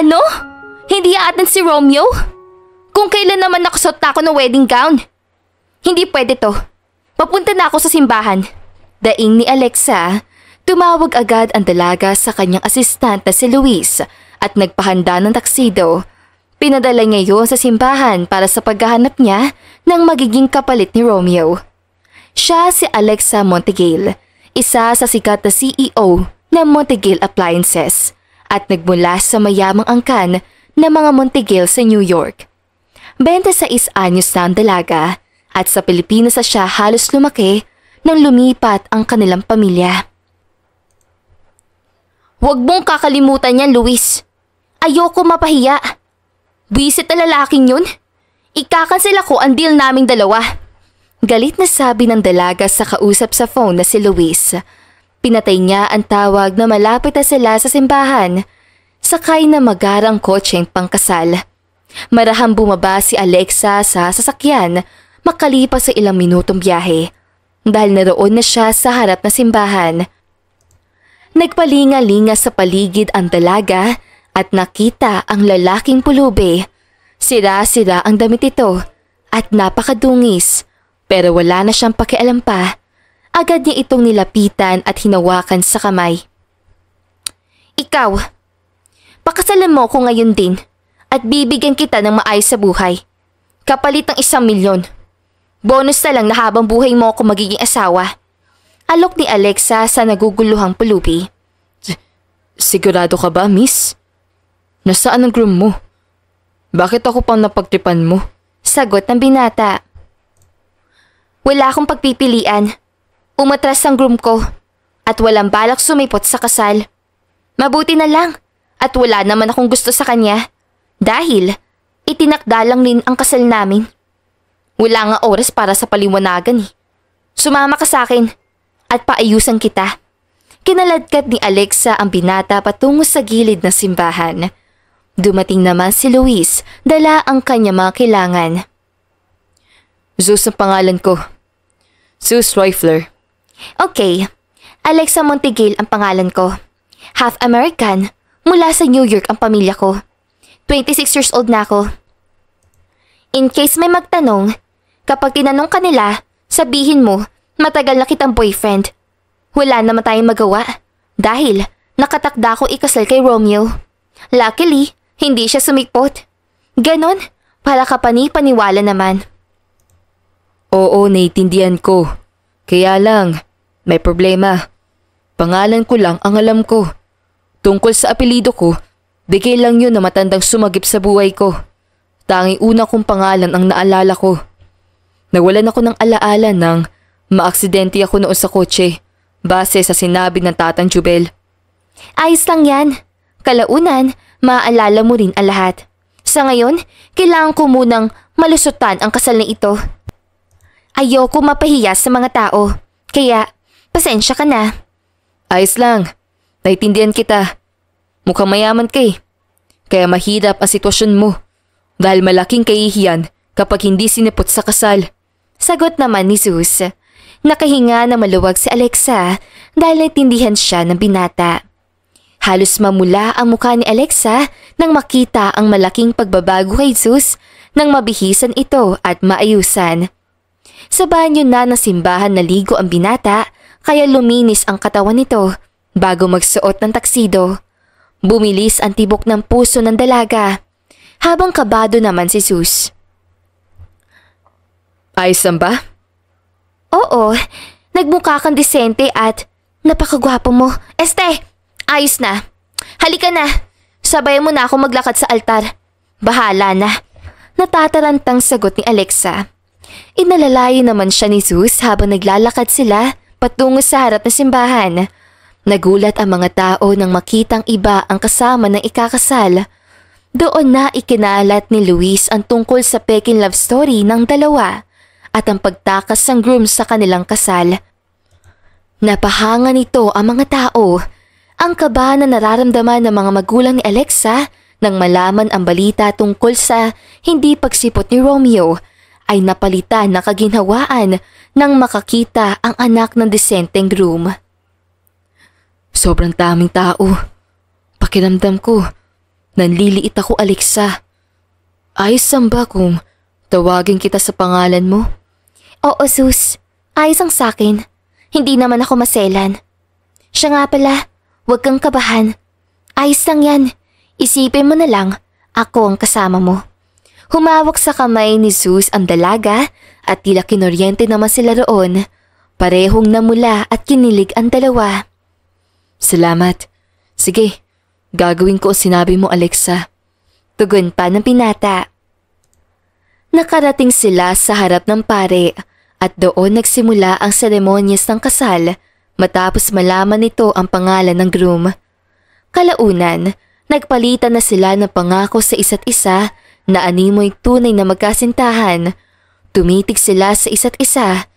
Ano? Hindi aatin si Romeo? Kung kailan naman nakasuot na ako ng wedding gown? Hindi pwede to. Papunta na ako sa simbahan. Daing ni Alexa, tumawag agad ang dalaga sa kanyang asistant na si Luis at nagpahanda ng taksido. Pinadala niya yun sa simbahan para sa paghahanap niya ng magiging kapalit ni Romeo. Siya si Alexa Montigal, isa sa sikat na CEO ng Montigal Appliances at nagmula sa mayamang angkan ng mga Montigal sa New York. 26 anyos na ang dalaga at sa Pilipinas na siya halos lumaki nang lumipat ang kanilang pamilya. Huwag mong kakalimutan yan, Luis. Ayoko mapahiya. Buwisit na lalaking yun. Ikakansel ako ang deal naming dalawa. Galit na sabi ng dalaga sa kausap sa phone na si Luis. Pinatay niya ang tawag na malapit na sila sa simbahan. Sakay na magarang kotseng pangkasal. Marahang bumaba si Alexa sa sasakyan makalipas sa ilang minutong biyahe. Dahil naroon na siya sa harap na simbahan. Nagpalinga-linga sa paligid ang dalaga at nakita ang lalaking pulubi. Sira-sira ang damit ito at napakadungis pero wala na siyang pakialam pa. Agad niya itong nilapitan at hinawakan sa kamay. Ikaw, pakasalan mo ko ngayon din at bibigyan kita ng maayos sa buhay. Kapalit ng 1 milyon. Bonus na lang na habang buhay mo ako magiging asawa. Alok ni Alexa sa naguguluhang pulubi. Sigurado ka ba, miss? Nasaan ang groom mo? Bakit ako pang napagtripan mo? Sagot ng binata. Wala akong pagpipilian. Umatras ang groom ko at walang balak sumipot sa kasal. Mabuti na lang at wala naman akong gusto sa kanya dahil itinakda lang din ang kasal namin. Wala nga oras para sa paliwanagan eh. Sumama ka sa akin at paayusan kita. Kinaladkad ni Alexa ang binata patungo sa gilid ng simbahan. Dumating naman si Luis, dala ang kanya mga kailangan. Zeus ang pangalan ko. Zeus Reufler. Okay, Alexa Montigal ang pangalan ko. Half American, mula sa New York ang pamilya ko. 26 years old na ako. In case may magtanong, kapag tinanong ka nila, sabihin mo, matagal na kitang boyfriend. Wala naman tayong magawa dahil nakatakda ko ikasal kay Romeo. Luckily, hindi siya sumipot. Ganon, para kapani-paniwala naman. Oo, naiintindihan ko. Kaya lang, may problema. Pangalan ko lang ang alam ko. Tungkol sa apelido ko, bigay lang yun na matandang sumagip sa buhay ko. Tanging una kong pangalan ang naalala ko. Nawalan ako ng alaala nang maaksidente ako noon sa kotse base sa sinabi ng tatang Jubel. Ayos lang yan. Kalaunan, maaalala mo rin ang lahat. Sa ngayon, kailangan ko munang malusutan ang kasal na ito. Ayoko mapahiya sa mga tao, kaya pasensya ka na. Ayos lang, naiintindihan kita. Mukhang mayaman ka eh. Kaya mahirap ang sitwasyon mo dahil malaking kahihiyan kapag hindi sinipot sa kasal. Sagot naman ni Zeus. Nakahinga na maluwag si Alexa dahil naiintindihan siya ng binata. Halos mamula ang mukha ni Alexa nang makita ang malaking pagbabago kay Zeus nang mabihisan ito at maayusan. Sa banyo na ng simbahan naligo ang binata kaya luminis ang katawan nito bago magsuot ng taksido. Bumilis ang tibok ng puso ng dalaga habang kabado naman si Zeus. Ayos lang ba? Oo, nagmukha kang disente at napakagwapo mo. Este, ayos na. Halika na, sabayan mo na ako maglakad sa altar. Bahala na. Natatarantang sagot ni Alexa. Inalalayo naman siya ni Zeus habang naglalakad sila patungo sa harap ng simbahan. Nagulat ang mga tao nang makitang iba ang kasama ng ikakasal. Doon na ikinalat ni Luis ang tungkol sa peking love story ng dalawa at ang pagtakas ng groom sa kanilang kasal. Napahanga nito ang mga tao. Ang kaba na nararamdaman ng mga magulang ni Alexa nang malaman ang balita tungkol sa hindi pagsipot ni Romeo ay napalitan na kaginhawaan nang makakita ang anak ng disenteng groom. Sobrang daming tao. Pakiramdam ko, Nanliliit ako, Alexa. Ayos lang ba kung tawagin kita sa pangalan mo? Oo, Zeus. Ayos ang sakin. Hindi naman ako maselan. Siya nga pala, huwag kang kabahan. Ayos lang yan. Isipin mo na lang, ako ang kasama mo. Humawak sa kamay ni Zeus ang dalaga at tila kinoryente naman sila roon. Parehong namula at kinilig ang dalawa. Salamat. Sige, gagawin ko ang sinabi mo, Alexa. Tugon pa ng binata. Nakarating sila sa harap ng pare at doon nagsimula ang seremonyas ng kasal matapos malaman nito ang pangalan ng groom. Kalaunan, nagpalitan na sila ng pangako sa isa't isa na animoy tunay na magkasintahan. Tumitig sila sa isa't isa.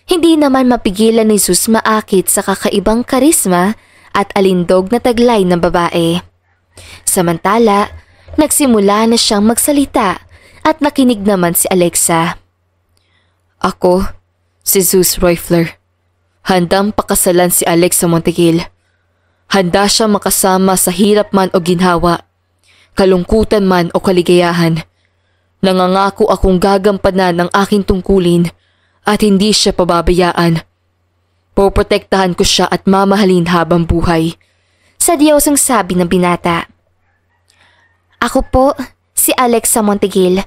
Hindi naman mapigilan ni Zeus maakit sa kakaibang karisma at alindog na taglay ng babae. Samantala, nagsimula na siyang magsalita at nakinig naman si Alexa. Ako, si Zeus Royfler. Handang pakasalan si Alexa Montiel. Handa siya makasama sa hirap man o ginhawa, kalungkutan man o kaligayahan. Nangangako akong gagampanan ng aking tungkulin at hindi siya pababayaan. Poprotektahan ko siya at mamahalin habang buhay. Seryosong sabi ng binata. Ako po, si Alexa Montiel.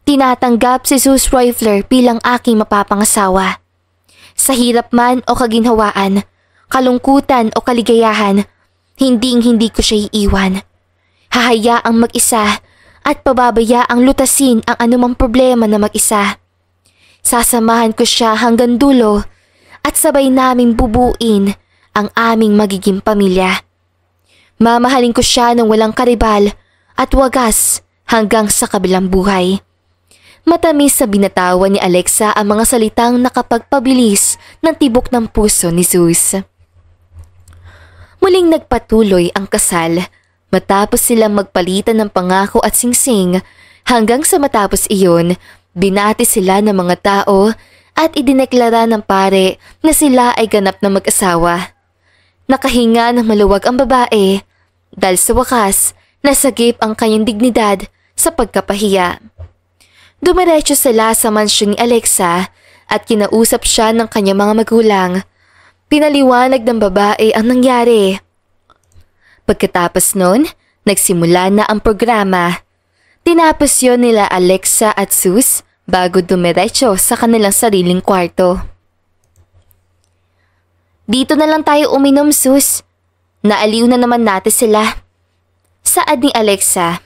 Tinatanggap si Zeus Royfler bilang aking mapapangasawa. Sa hirap man o kaginhawaan, kalungkutan o kaligayahan, hindi ko siya iiwan. Hahayaang mag-isa at pababayaang lutasin ang anumang problema na mag-isa. Sasamahan ko siya hanggang dulo at sabay naming bubuin ang aming magiging pamilya. Mamahalin ko siya ng walang karibal at wagas hanggang sa kabilang buhay. Matamis sa binatawan ni Alexa ang mga salitang nakapagpabilis ng tibok ng puso ni Zeus. Muling nagpatuloy ang kasal matapos silang magpalitan ng pangako at singsing hanggang sa matapos iyon, binati sila ng mga tao at idineklara ng pare na sila ay ganap na mag-asawa. Nakahinga ng maluwag ang babae dahil sa wakas nasagip ang kanyang dignidad sa pagkapahiya. Dumiretso sila sa mansyon ni Alexa at kinausap siya ng kanyang mga magulang. Pinaliwanag ng babae ang nangyari. Pagkatapos nun, nagsimula na ang programa. Tinapos yun nila Alexa at Zeus bago dumiretso sa kanilang sariling kwarto. Dito na lang tayo uminom, Zeus. Naaliw na naman natin sila. Saad ni Alexa.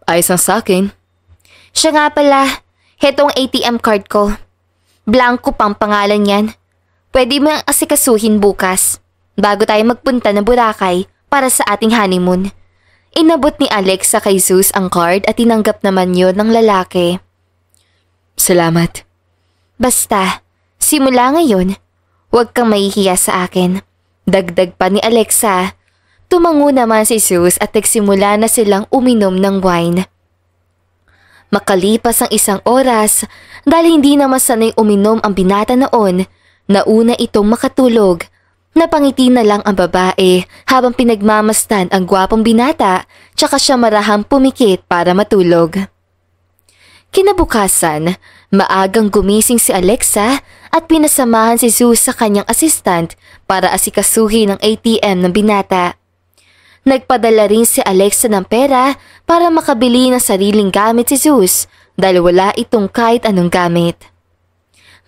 Ayos ang sakin. Siya nga pala, hetong ATM card ko. Blanco pang pangalan yan. Pwede mo ang asikasuhin bukas, bago tayo magpunta ng Boracay para sa ating honeymoon. Inabot ni Alexa kay Zeus ang card at tinanggap naman yon ng lalaki. Salamat. Basta, simula ngayon, huwag kang mahihiya sa akin. Dagdag pa ni Alexa. Tumango naman si Zeus at nagsimula na silang uminom ng wine. Makalipas ang isang oras, dahil hindi naman sanay uminom ang binata noon, nauna itong makatulog. Napangiti na lang ang babae habang pinagmamastan ang gwapong binata tsaka siya marahang pumikit para matulog. Kinabukasan, maagang gumising si Alexa at pinasamahan si Zeus sa kanyang assistant para asikasuhin ang ATM ng binata. Nagpadala rin si Alexa ng pera para makabili ng sariling gamit si Zeus dahil wala itong kahit anong gamit.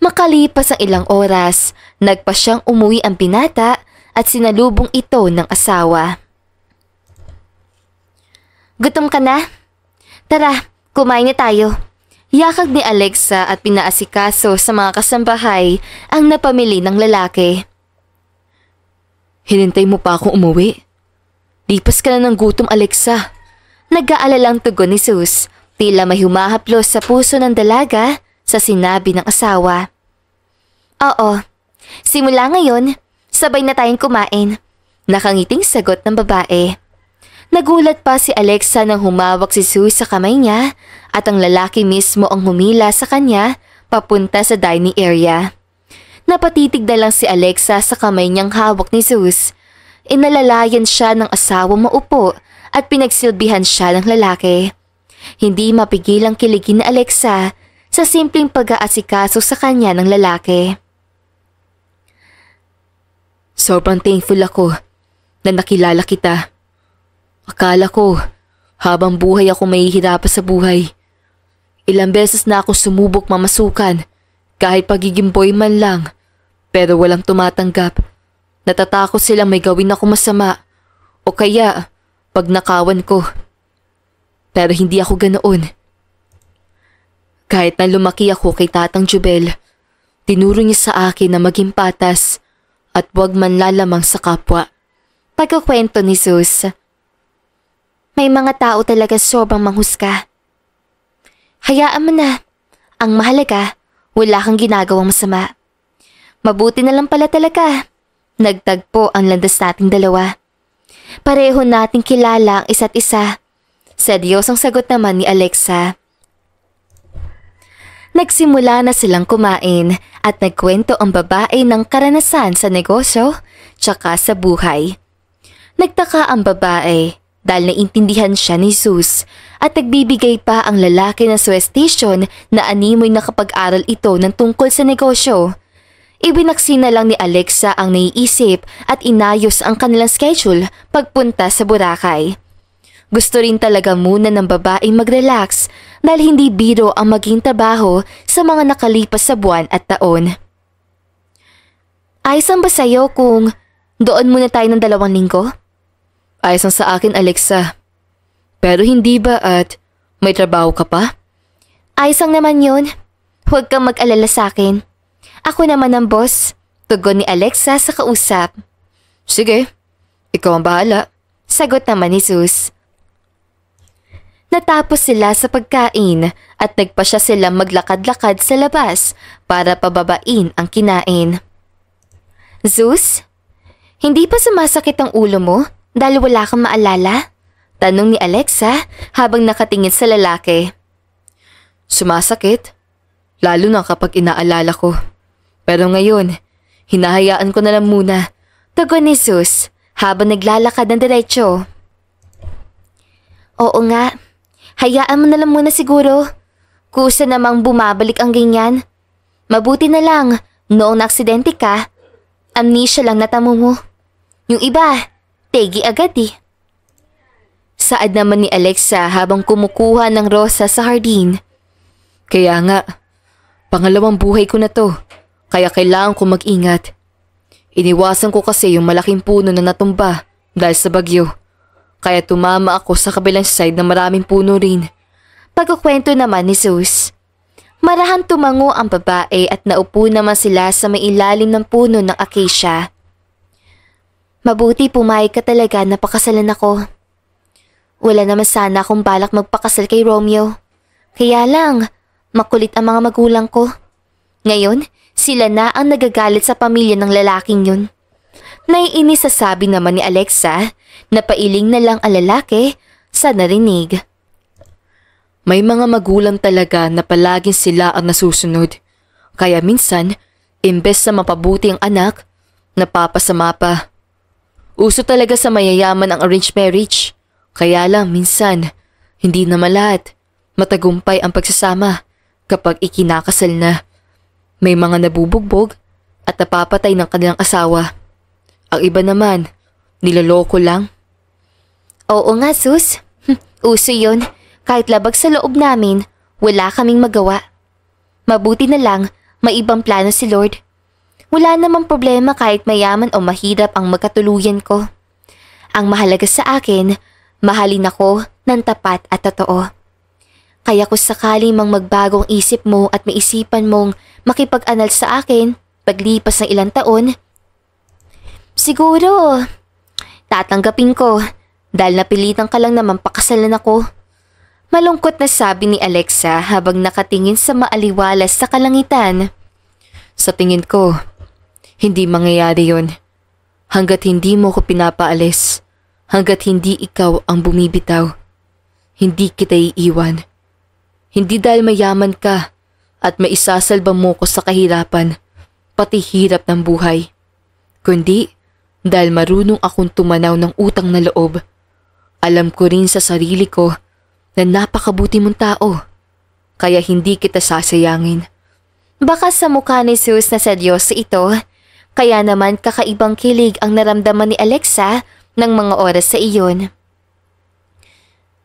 Makalipas ang ilang oras, nagpa siyang umuwi ang binata at sinalubong ito ng asawa. Gutom ka na? Tara, kumain na tayo. Yakag ni Alexa at pinaasikaso sa mga kasambahay ang napamili ng lalaki. Hinintay mo pa akong umuwi? Lipas ka na ng gutom, Alexa. Nag-aalalang tugon ni Zeus, tila may humahaplos sa puso ng dalaga sa sinabi ng asawa. Oo, simula ngayon, sabay na tayong kumain. Nakangiting sagot ng babae. Nagulat pa si Alexa nang humawak si Zeus sa kamay niya at ang lalaki mismo ang humila sa kanya papunta sa dining area. Napatitig na lang si Alexa sa kamay niyang hawak ni Zeus. Inalalayan siya ng asawang maupo at pinagsilbihan siya ng lalaki. Hindi mapigil ang kiligin ni Alexa sa simpleng pag-aasikaso sa kanya ng lalaki. Sobrang thankful ako na nakilala kita. Akala ko habang buhay ako mahihirapan sa buhay. Ilang beses na ako sumubok mamasukan kahit pagiging boy man lang, pero walang tumatanggap. Natatakot silang may gawin ako masama o kaya pag nakawan ko. Pero hindi ako ganoon. Kahit na lumaki ako kay Tatang Jubel, tinuro niya sa akin na maging patas at huwag man lalamang sa kapwa. Pagkukwento ni Zeus. May mga tao talaga sobrang manghusga. Hayaan mo na. Ang mahalaga, wala kang ginagawang masama. Mabuti na lang pala talaga. Nagtagpo ang landas nating dalawa. Pareho nating kilala ang isa't isa. Seryosong sagot naman ni Alexa. Nagsimula na silang kumain at nagkwento ang babae ng karanasan sa negosyo tsaka sa buhay. Nagtaka ang babae dahil naintindihan siya ni Zeus at nagbibigay pa ang lalaki ng suggestion na animoy nakapag-aral ito ng tungkol sa negosyo. Ibinaksi na lang ni Alexa ang naiisip at inayos ang kanilang schedule pagpunta sa Boracay. Gusto rin talaga muna ng babaeng mag-relax dahil hindi biro ang maging trabaho sa mga nakalipas sa buwan at taon. Ayos ang ba sa'yo kung doon muna tayo ng 2 linggo? Ayos ang sa akin, Alexa. Pero hindi ba at may trabaho ka pa? Ayos ang naman yun. Huwag kang mag-alala sa akin. Ako naman ang boss. Tugon ni Alexa sa kausap. Sige, ikaw ang bahala. Sagot naman ni Zeus. Natapos sila sa pagkain at nagpa siya silang maglakad-lakad sa labas para pababain ang kinain. Zeus, hindi pa sumasakit ang ulo mo dahil wala kang maalala? Tanong ni Alexa habang nakatingin sa lalaki. Sumasakit? Lalo na kapag inaalala ko. Pero ngayon, hinahayaan ko na lang muna. Tugon ni Zeus habang naglalakad ng diretsyo. Oo nga, hayaan mo na lang muna siguro. Kusa namang bumabalik ang ganyan. Mabuti na lang, noong naaksidente ka, amnesia lang natamo mo. Yung iba, tegi agad eh. Saad naman ni Alexa habang kumukuha ng rosa sa hardin. Kaya nga, pangalawang buhay ko na to. Kaya kailangan ko mag-ingat. Iniwasan ko kasi yung malaking puno na natumba dahil sa bagyo. Kaya tumama ako sa kabilang side na maraming puno rin. Pagkukwento naman ni Zeus. Marahan tumango ang babae at naupo naman sila sa may ilalim ng puno ng acacia. Mabuti pumayag ka talaga na pakasalan ako. Wala naman sana akong balak magpakasal kay Romeo. Kaya lang, makulit ang mga magulang ko. Ngayon, sila na ang nagagalit sa pamilya ng lalaking yun. Naiinis sa sabi naman ni Alexa na pailing na lang ang lalaki sa narinig. May mga magulang talaga na palaging sila ang nasusunod. Kaya minsan, imbes na mapabuti ang anak, napapasama pa. Uso talaga sa mayayaman ang arranged marriage. Kaya lang minsan, hindi naman lahat matagumpay ang pagsasama kapag ikinakasal na. May mga nabubugbog at napapatay ng kanilang asawa. Ang iba naman, niloloko lang. Oo nga, Sus. Uso yun. Kahit labag sa loob namin, wala kaming magawa. Mabuti na lang, may ibang plano si Lord. Wala namang problema kahit mayaman o mahirap ang magkatuluyan ko. Ang mahalaga sa akin, mahalin ako ng tapat at totoo. Kaya kung sakali mang magbagong isip mo at maisipan mong makipag-anal sa akin paglipas ng ilang taon, siguro, tatanggapin ko dahil napilitan ka lang naman pakasalan ako. Malungkot na sabi ni Alexa habang nakatingin sa maaliwalas sa kalangitan. Sa tingin ko, hindi mangyayari yun. Hanggat hindi mo ko pinapaalis, hanggat hindi ikaw ang bumibitaw, hindi kita iiwan. Hindi dahil mayaman ka at maisasalba mo ko sa kahirapan, pati hirap ng buhay. Kundi dahil marunong akong tumanaw ng utang na loob. Alam ko rin sa sarili ko na napakabuti mong tao, kaya hindi kita sasayangin. Baka sa mukha ni Zeus na seryoso ito, kaya naman kakaibang kilig ang naramdaman ni Alexa ng mga oras sa iyon.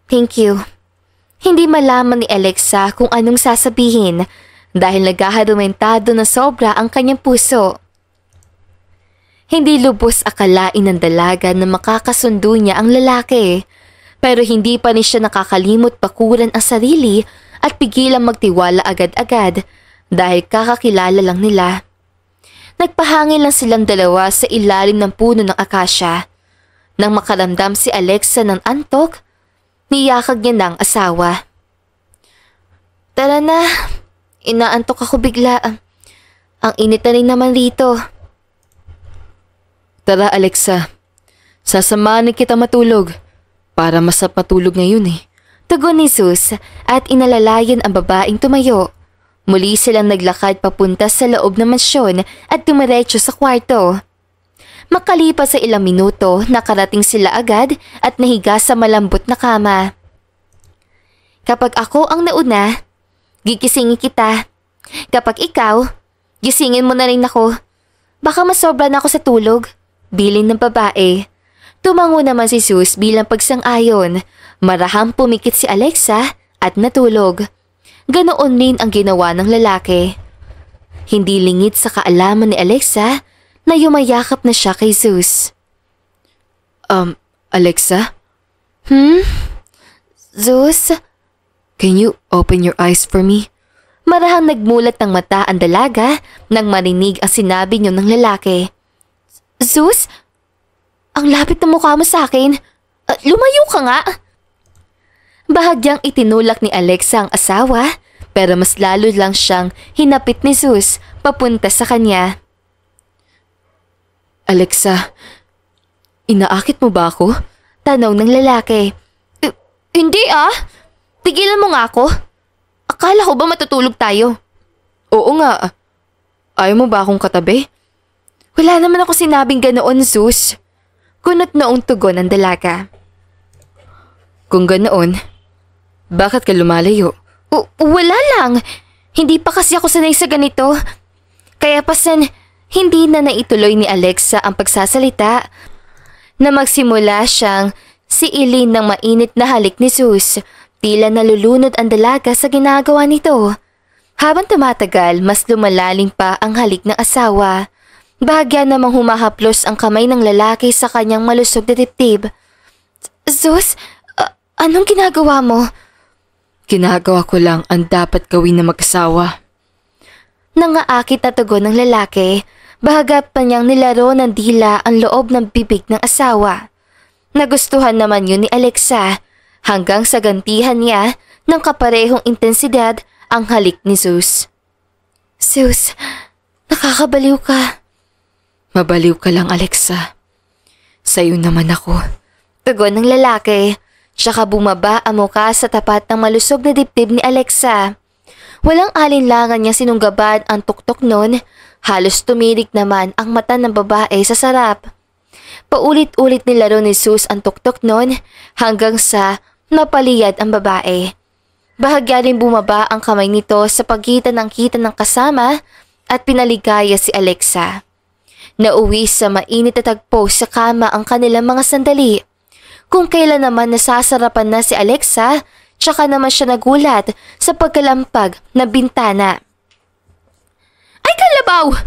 Thank you. Hindi malaman ni Alexa kung anong sasabihin dahil naghaharumentado na sobra ang kanyang puso. Hindi lubos akalain ng dalaga na makakasundo niya ang lalaki, pero hindi pa rin siya nakakalimot pakuran ang sarili at pigilang magtiwala agad-agad dahil kakakilala lang nila. Nagpahangin lang silang dalawa sa ilalim ng puno ng akasya. Nang makaramdam si Alexa ng antok, niyakag niya ng asawa. Tara na, inaantok ako bigla. Ang init na rin naman rito. Tara Alexa, sasamahan kita matulog para masarap matulog ngayon eh. Tugon ni Zeus at inalalayan ang babaeng tumayo. Muli silang naglakad papunta sa loob ng mansyon at dumiretso sa kwarto. Makalipas sa ilang minuto, nakarating sila agad at nahiga sa malambot na kama. Kapag ako ang nauna, gigisingin kita. Kapag ikaw, gisingin mo na rin ako. Baka masobra na ako sa tulog. Bilin ng babae. Tumango naman si Zeus bilang pagsang-ayon. Marahang pumikit si Alexa at natulog. Ganoon rin ang ginawa ng lalaki. Hindi lingid sa kaalaman ni Alexa na yumayakap na siya kay Zeus. Alexa? Zeus? Can you open your eyes for me? Marahang nagmulat ng mata ang dalaga nang marinig ang sinabi niyo ng lalaki. Zeus? Ang lapit ng mukha mo sa akin. Lumayo ka nga. Bahagyang itinulak ni Alexa ang asawa pero mas lalo lang siyang hinapit ni Zeus papunta sa kanya. Alexa, inaakit mo ba ako? Tanong ng lalaki. Hindi Tigilan mo nga ako. Akala ko ba matutulog tayo? Oo nga. Ayaw mo ba akong katabi? Wala naman ako sinabing ganoon, Zeus. Kunot noong tugon ng dalaga. Kung ganoon, bakit ka lumalayo? Wala lang. Hindi pa kasi ako sanay sa ganito. Kaya pasan, hindi na naituloy ni Alexa ang pagsasalita na magsimula siyang siilin ng mainit na halik ni Zeus. Tila nalulunod ang dalaga sa ginagawa nito. Habang tumatagal, mas lumalalim pa ang halik ng asawa. Bahagya namang humahaplos ang kamay ng lalaki sa kanyang malusog na dibdib. Zeus, anong ginagawa mo? Ginagawa ko lang ang dapat gawin na mag-asawa. Nangaakit na tugon ng lalaki, bahaga pa niyang nilaro ng dila ang loob ng bibig ng asawa. Nagustuhan naman yun ni Alexa, hanggang sa gantihan niya ng kaparehong intensidad ang halik ni Zeus. Zeus, nakakabaliw ka. Mabaliw ka lang, Alexa. Sa'yo naman ako. Tugon ng lalaki, tsaka bumaba ang muka sa tapat ng malusog na dibdib ni Alexa. Walang alinlangan niyang sinunggabad ang tuktok nun, halos tumirik naman ang mata ng babae sa sarap. Paulit-ulit nilaro ni Zeus ang tuktok nun hanggang sa napaliyad ang babae. Bahagya rin bumaba ang kamay nito sa pagitan ng kita ng kasama at pinaligaya si Alexa. Nauwi sa mainit na tagpo sa kama ang kanilang mga sandali. Kung kailan naman nasasarapan na si Alexa, tsaka naman siya nagulat sa pagkalampag ng bintana. Ay kalabaw!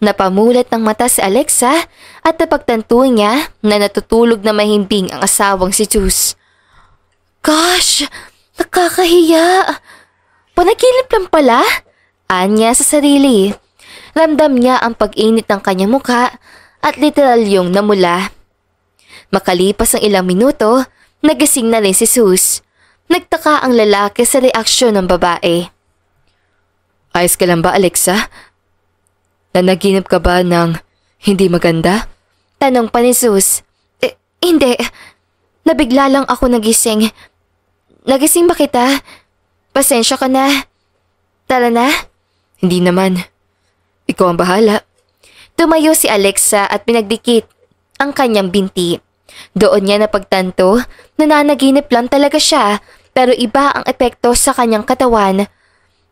Napamulat ng mata si Alexa at napagtanto niya na natutulog na mahimbing ang asawang si Zeus. Gosh! Nakakahiya! Panaginip lang pala? Anya sa sarili. Ramdam niya ang pag-init ng kanyang mukha at literal yung namula. Makalipas ang ilang minuto, nagising na rin si Zeus. Nagtaka ang lalaki sa reaksyon ng babae. Ayos ka lang ba, Alexa? Nanaginip ka ba ng hindi maganda? Tanong pa ni Zeus. Hindi. Nabigla lang ako nagising. Nagising ba kita? Pasensya ka na. Tara na. Hindi naman. Ikaw ang bahala. Tumayo si Alexa at pinagdikit ang kanyang binti. Doon niya napagtanto na nanaginip lang talaga siya pero iba ang epekto sa kanyang katawan.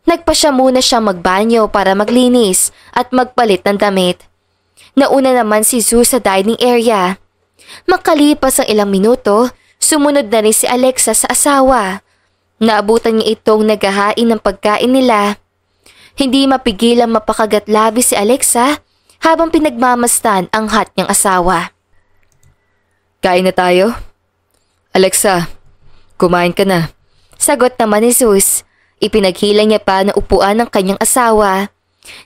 Nagpa siya muna siyang magbanyo para maglinis at magpalit ng damit. Nauna naman si Zeus sa dining area. Makalipas ang ilang minuto, sumunod na rin si Alexa sa asawa. Naabutan niya itong naghahain ng pagkain nila. Hindi mapigilang mapakagat-labi si Alexa habang pinagmamastan ang hot niyang asawa. Kain na tayo? Alexa, kumain ka na. Sagot naman ni Zeus. Ipinaghila niya pa na upuan ng kanyang asawa.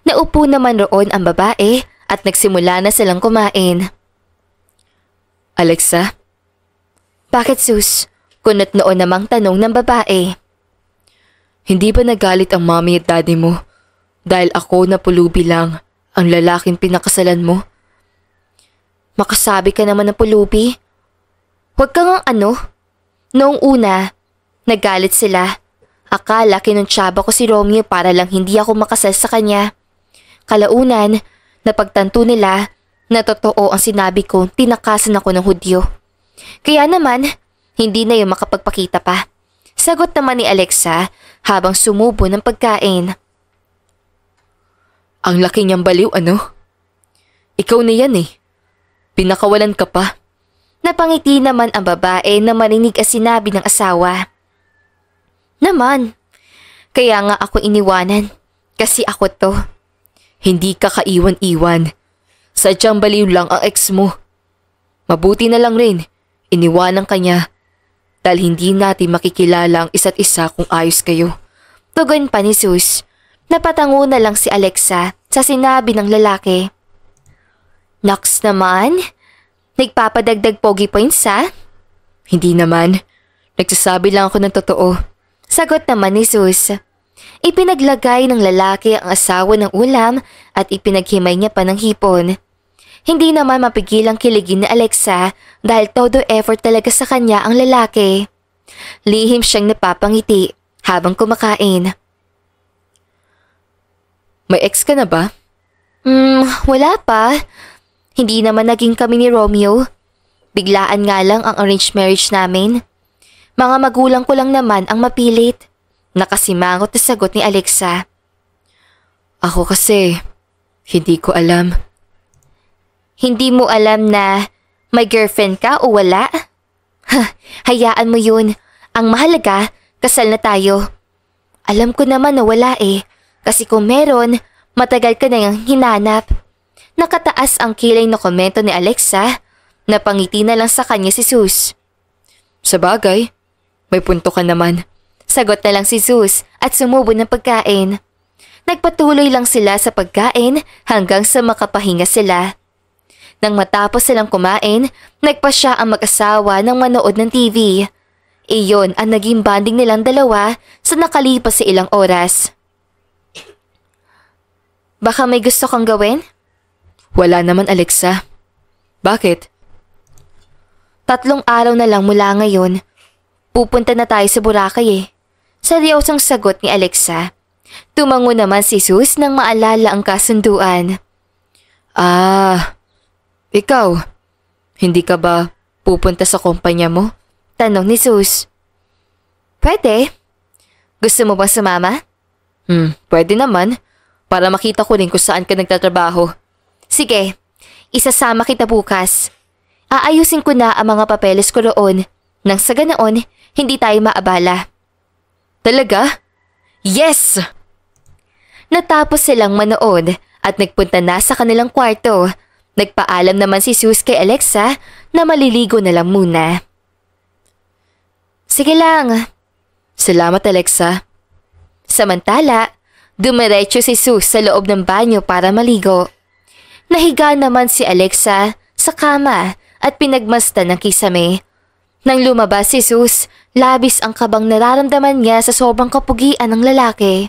Naupo naman roon ang babae at nagsimula na silang kumain. Alexa? Bakit Zeus? Kunot noon namang tanong ng babae. Hindi ba nagalit ang mommy at daddy mo dahil ako na pulubi lang ang lalaking pinakasalan mo? Makasabi ka naman ng pulubi. Huwag ka ngang ano. Noong una, nagalit sila. Akala kinuntsaba ko si Romeo para lang hindi ako makasal sa kanya. Kalaunan, napagtanto nila na totoo ang sinabi ko, tinakasan ako ng Hudyo. Kaya naman, hindi na yung makapagpakita pa. Sagot naman ni Alexa habang sumubo ng pagkain. Ang laki niyang baliw, ano? Ikaw na yan eh. Pinakawalan ka pa. Napangiti naman ang babae na marinig ang sinabi ng asawa. Naman, kaya nga ako iniwanan kasi ako to. Hindi ka kaiwan-iwan. Sadyang baliw lang ang ex mo. Mabuti na lang rin, iniwanan ka niya dahil hindi natin makikilala ang isa't isa kung ayos kayo. Tugon pa ni Zeus. Napatango na lang si Alexa sa sinabi ng lalaki. Nox naman, nagpapadagdag pogi points ha? Hindi naman, nagsasabi lang ako ng totoo. Sagot naman ni Zeus. Ipinaglagay ng lalaki ang asawa ng ulam at ipinaghimay niya pa ng hipon. Hindi naman mapigilang kiligin ni Alexa dahil todo effort talaga sa kanya ang lalaki. Lihim siyang napapangiti habang kumakain. May ex ka na ba? Wala pa. Hindi naman naging kami ni Romeo. Biglaan nga lang ang arranged marriage namin. Mga magulang ko lang naman ang mapilit. Nakasimangot na sagot ni Alexa. Ako kasi, hindi ko alam. Hindi mo alam na may girlfriend ka o wala? Hayaan mo yun. Ang mahalaga, kasal na tayo. Alam ko naman na wala eh. Kasi kung meron, matagal ka na yung hinanap. Nakataas ang kilay na komento ni Alexa. Napangiti na lang sa kanya si Zeus. Sa bagay, may punto ka naman. Sagot na lang si Zeus at sumubo ng pagkain. Nagpatuloy lang sila sa pagkain hanggang sa makapahinga sila. Nang matapos silang kumain, nagpa siya ang mag-asawa ng manood ng TV. Iyon ang naging bonding nilang dalawa sa nakalipas sa ilang oras. Baka may gusto kang gawin? Wala naman, Alexa. Bakit? 3 araw na lang mula ngayon. Pupunta na tayo sa Boracay eh. Seryosong sagot ni Alexa. Tumango naman si Zeus nang maalala ang kasunduan. Ikaw, hindi ka ba pupunta sa kumpanya mo? Tanong ni Zeus. Pwede. Gusto mo ba sumama? Pwede naman. Para makita ko rin kung saan ka nagtatrabaho. Sige, isasama kita bukas. Aayusin ko na ang mga papeles ko roon. Nang sa ganoon, hindi tayo maabala. Talaga? Yes! Natapos silang manood at nagpunta na sa kanilang kwarto. Nagpaalam naman si Zeus kay Alexa na maliligo na lang muna. Sige lang. Salamat, Alexa. Samantala, dumiretso si Zeus sa loob ng banyo para maligo. Nahiga naman si Alexa sa kama at pinagmasdan ng kisame. Nang lumabas si Zeus, labis ang kabang nararamdaman niya sa sobrang kapugian ng lalaki.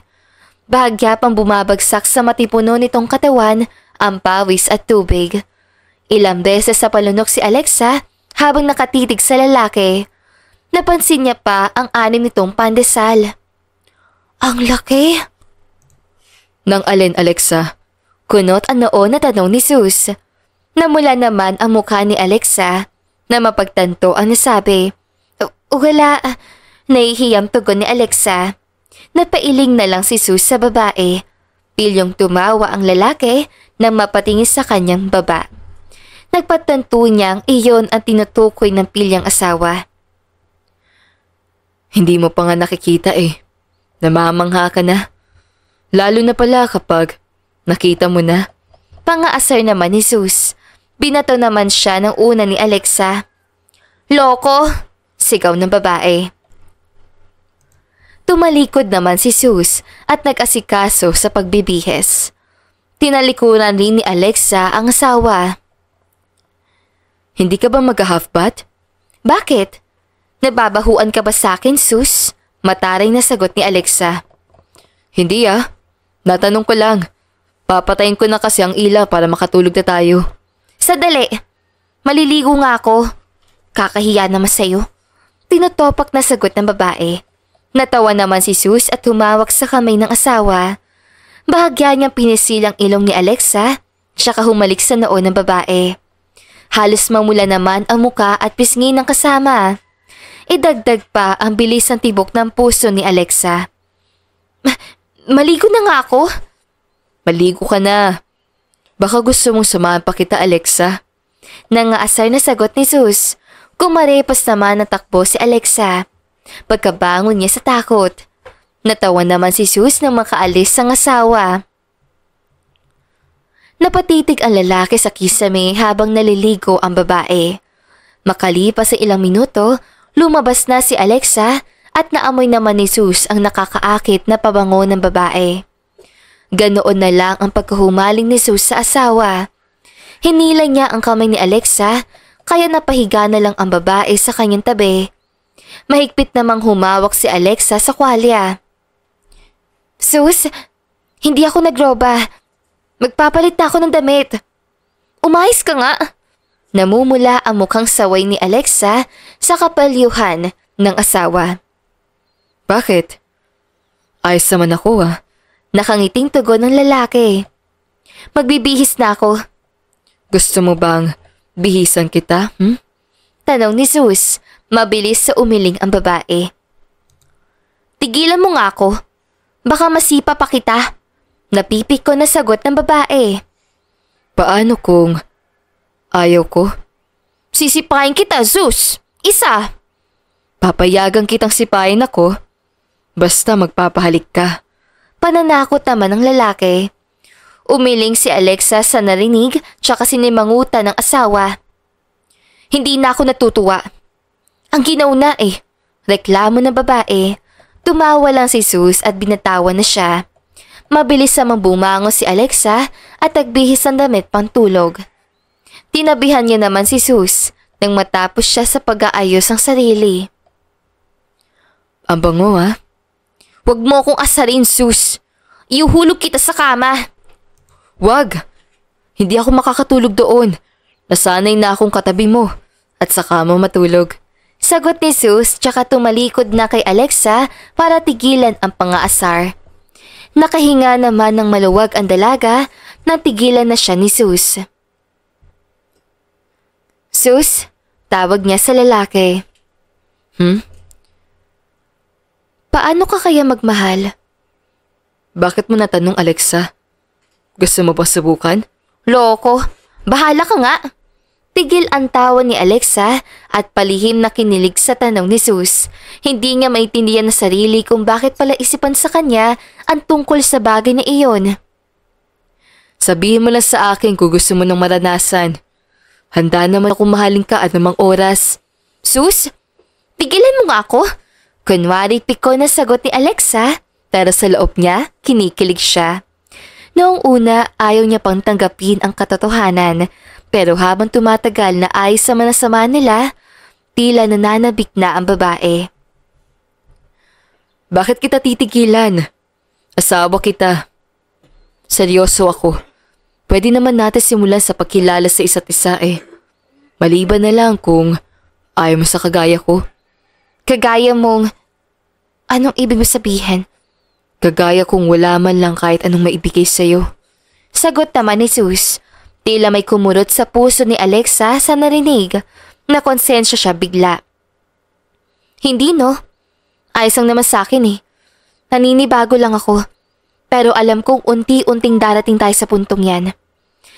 Bahagya pang bumabagsak sa matipuno nitong katawan ang pawis at tubig. Ilang beses sa palunok si Alexa habang nakatitig sa lalaki. Napansin niya pa ang anim nitong pandesal. Ang laki! Nang alin, Alexa? Kunot ang noon na tanong ni Zeus. Namula naman ang mukha ni Alexa. Na mapagtanto ang nasabi. Wala, nahihiyang tugon ni Alexa. Napailing na lang si Sus sa babae. Pilyong tumawa ang lalaki nang mapatingin sa kanyang baba. Nagpatanto niyang iyon ang tinutukoy ng pilyang asawa. Hindi mo pa nga nakikita eh. Namamangha ka na. Lalo na pala kapag nakita mo na. Pangaasar naman ni Sus. Binato naman siya ng una ni Alexa. Loko! Sigaw ng babae. Tumalikod naman si Sus at nag-asikaso sa pagbibihes. Tinalikuran rin ni Alexa ang asawa. Hindi ka ba mag-half bath? Bakit? Nababahuan ka ba sa akin, Sus? Mataray na sagot ni Alexa. Hindi Natanong ko lang. Papatayin ko na kasi ang ilaw para makatulog na tayo. Sadali. Maliligo nga ako. Kakahiya naman sa'yo. Tinutopak na sagot ng babae. Natawa naman si Sus at humawak sa kamay ng asawa. Bahagya niyang pinisilang ilong ni Alexa, tsaka humalik sa noo ng babae. Halos mamula naman ang muka at pisngi ng kasama. Idagdag pa ang bilis ng tibok ng puso ni Alexa. Maligo na nga ako. Maligo ka na. Baka gusto mong samahan pa kita, Alexa. Nangaasar na sagot ni Sus. Kumarepas naman ng takbo si Alexa. Pagkabangon niya sa takot. Natawa naman si Sus nang makaalis ang asawa. Napatitig ang lalaki sa kisame habang naliligo ang babae. Makalipas sa ilang minuto, lumabas na si Alexa at naamoy naman ni Sus ang nakakaakit na pabango ng babae. Ganoon na lang ang pagkahumaling ni Sus sa asawa. Hinila niya ang kamay ni Alexa kaya napahiga na lang ang babae sa kanyang tabi. Mahigpit namang humawak si Alexa sa kwalya. Sus, hindi ako nagroba. Magpapalit na ako ng damit. Umayos ka nga. Namumula ang mukhang saway ni Alexa sa kapalyuhan ng asawa. Bakit? Ayos naman ako Nakangiting tugon ng lalaki. Magbibihis na ako. Gusto mo bang bihisan kita? Tanong ni Sus. Mabilis sa umiling ang babae. Tigilan mo nga ako. Baka masipa pa kita. Napipik ko na sagot ng babae. Paano kung ayaw ko? Sisipain kita, Sus. Isa. Papayagan kitang sipain ako. Basta magpapahalik ka. Pananakot naman ng lalaki. Umiling si Alexa sa narinig tsaka sinimangutan ng asawa. Hindi na ako natutuwa. Ang ginauna reklamo ng babae. Tumawa lang si Sus at binatawan na siya. Mabilis namang bumango si Alexa at nagbihis ng damit pang tulog. Tinabihan niya naman si Sus nang matapos siya sa pag-aayos ng sarili. Ang bango Huwag mo akong asarin, Sus. Iuhulog kita sa kama. Wag! Hindi ako makakatulog doon. Nasanay na akong katabi mo at saka mo matulog. Sagot ni Sus tsaka tumalikod na kay Alexa para tigilan ang pangaasar. Nakahinga naman ng maluwag ang dalaga nang tigilan na siya ni Sus. Sus, tawag niya sa lalaki. Paano ka kaya magmahal? Bakit mo natanong, Alexa? Gusto mo ba subukan? Loko, bahala ka nga. Tigil ang tawa ni Alexa at palihim na kinilig sa tanong ni Sus. Hindi niya maintindihan na sarili kung bakit pala isipan sa kanya ang tungkol sa bagay na iyon. Sabihin mo lang sa akin kung gusto mo nang maranasan. Handa naman akong mahalin ka at namang oras. Sus, tigilan mo nga ako. Kunwari piko na sagot ni Alexa, pero sa loob niya, kinikilig siya. Noong una, ayaw niya pang tanggapin ang katotohanan, pero habang tumatagal na ayos sa manasama nila, tila nananabik na ang babae. Bakit kita titigilan? Asawa kita. Seryoso ako. Pwede naman natin simulan sa pagkilala sa isa't isa Maliban na lang kung ayaw mo sa kagaya ko. Kagaya mong... Anong ibig mo sabihin? Kagaya kung wala man lang kahit anong maibigay sa'yo. Sagot naman ni Sus. Tila may kumurot sa puso ni Alexa sa narinig. Nakonsensya siya bigla. Hindi no. Ayos lang naman sa akin eh. Naninibago lang ako. Pero alam kong unti-unting darating tayo sa puntong yan.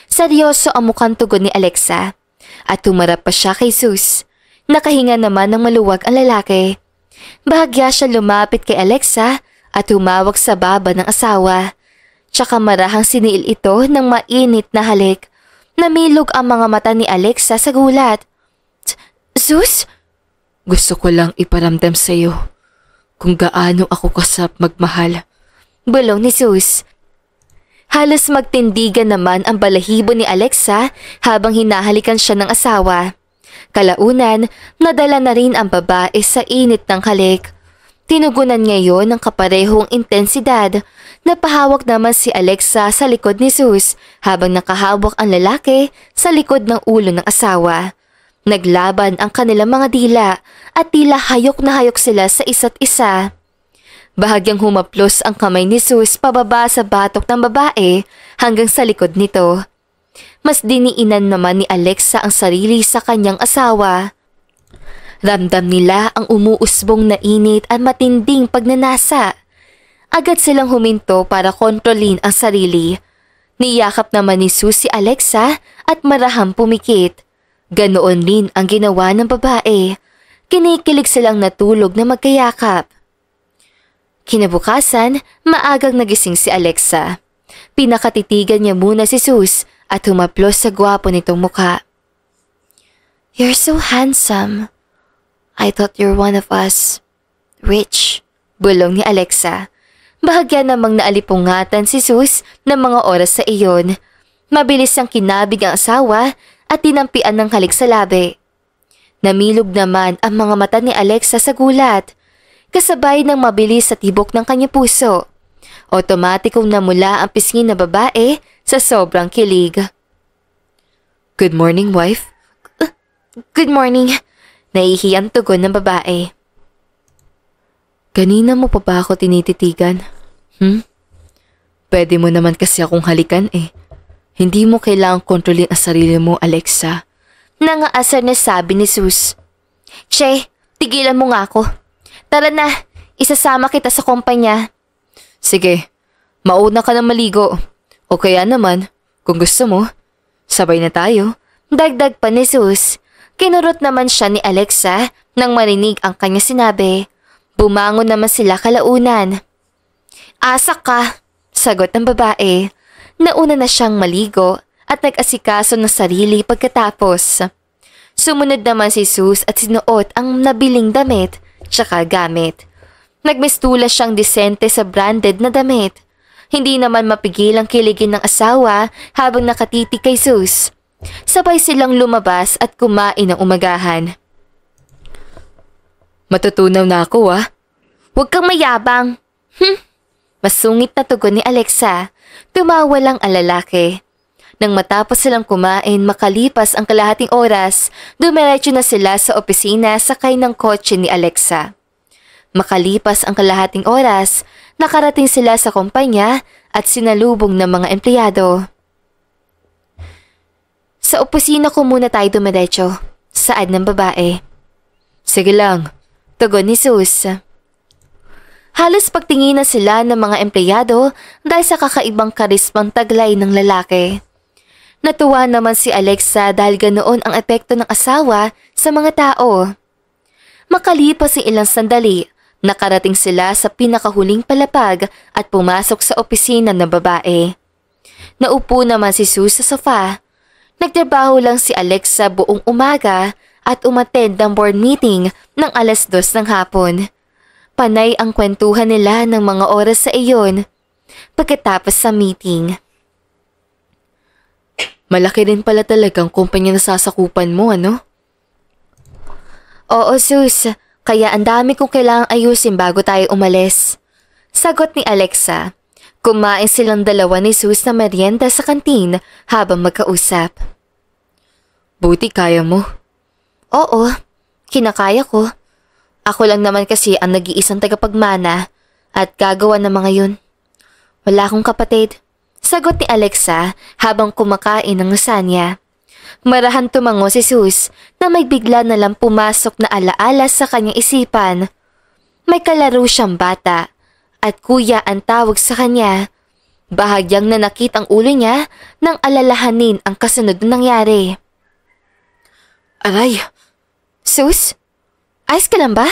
Seryoso ang mukhang tugon ni Alexa. At tumarap pa siya kay Zeus. Nakahinga naman ng maluwag ang lalaki. Bahagya siya lumapit kay Alexa at humawak sa baba ng asawa. Tsaka marahang siniil ito ng mainit na halik. Namilog ang mga mata ni Alexa sa gulat. Zeus? Gusto ko lang iparamdam sa iyo kung gaano ako kasarap magmahal. Bulong ni Zeus. Halos magtindigan naman ang balahibo ni Alexa habang hinahalikan siya ng asawa. Kalaunan, nadala na rin ang babae sa init ng halik. Tinugunan ngayon ng kaparehong intensidad. Napahawak naman si Alexa sa likod ni Zeus habang nakahawak ang lalaki sa likod ng ulo ng asawa. Naglaban ang kanilang mga dila at tila hayok na hayok sila sa isa't isa. Bahagyang humaplos ang kamay ni Zeus pababa sa batok ng babae hanggang sa likod nito. Mas diniinan naman ni Alexa ang sarili sa kanyang asawa. Ramdam nila ang umuusbong na init at matinding pagnanasa. Agad silang huminto para kontrolin ang sarili. Niyakap naman ni Zeus si Alexa at marahang pumikit. Ganoon rin ang ginawa ng babae. Kinikilig silang natulog na magkayakap. Kinabukasan, maagang nagising si Alexa. Pinakatitigan niya muna si Zeus at humaplos sa gwapo nitong mukha. You're so handsome. I thought you're one of us. Rich, bulong ni Alexa. Bahagya namang naalipungatan si Zeus ng mga oras sa iyon. Mabilis ang kinabig ang asawa at tinampian ng halik sa labi. Namilog naman ang mga mata ni Alexa sa gulat, kasabay ng mabilis sa tibok ng kanyang puso. Otomatikong namula ang pisngi na babae sa sobrang kilig. Good morning, wife. Good morning. Nahihiyang tugon ng babae. Kanina mo pa ba ako tinititigan? Pwede mo naman kasi akong halikan eh. Hindi mo kailangang kontrolin ang sarili mo, Alexa. Nangaasar na sabi ni Zeus. Che, tigilan mo nga ako. Tara na, isasama kita sa kumpanya. Sige, mauna ka na maligo. O kaya naman, kung gusto mo, sabay na tayo. Dagdag pa ni Zeus. Kinurot naman siya ni Alexa nang marinig ang kanya sinabi. Bumangon naman sila kalaunan. Asak ka, sagot ng babae. Nauna na siyang maligo at nag-asikaso ng sarili pagkatapos. Sumunod naman si Zeus at sinuot ang nabiling damit tsaka gamit. Nagmistula siyang disente sa branded na damit. Hindi naman mapigil ang kiligin ng asawa habang nakatiti kay Zeus. Sabay silang lumabas at kumain ng umagahan. Matutunaw na ako ah. Huwag kang mayabang. Masungit na tugon ni Alexa. Tumawa lang ang lalaki. Nang matapos silang kumain makalipas ang kalahating oras, dumiretso na sila sa opisina sakay ng kotse ni Alexa. Makalipas ang kalahating oras, nakarating sila sa kumpanya at sinalubong ng mga empleyado. Sa opisina ko muna tayo dumiretso, saad ng babae. Sige lang, tugon ni Zeus. Halos pagtinginan sila ng mga empleyado dahil sa kakaibang karismang taglay ng lalaki. Natuwa naman si Alexa dahil ganoon ang epekto ng asawa sa mga tao. Makalipas ang ilang sandali, nakarating sila sa pinakahuling palapag at pumasok sa opisina ng babae. Naupo naman si Zeus sa sofa. Nagtrabaho lang si Alexa buong umaga at umattend ng board meeting ng 2:00 ng hapon. Panay ang kwentuhan nila ng mga oras sa iyon. Pagkatapos sa meeting. Malaki rin pala talagang kumpanya na sasakupan mo, ano? Oo, Zeus. Kaya ang dami kong kailangang ayusin bago tayo umalis. Sagot ni Alexa. Kumain silang dalawa ni Zeus na merienda sa kantin habang magkausap. Buti kaya mo. Oo, kinakaya ko. Ako lang naman kasi ang nag-iisang tagapagmana at gagawa ng mga yun. Wala akong kapatid. Sagot ni Alexa habang kumakain ng lasagna. Marahan tumango si Sus na may bigla na lang pumasok na alaala sa kanyang isipan. May kalaro siyang bata at kuya ang tawag sa kanya. Bahagyang nanakit ang ulo niya nang alalahanin ang kasunod na nangyari. Aray! Sus? Ayos ka lang ba?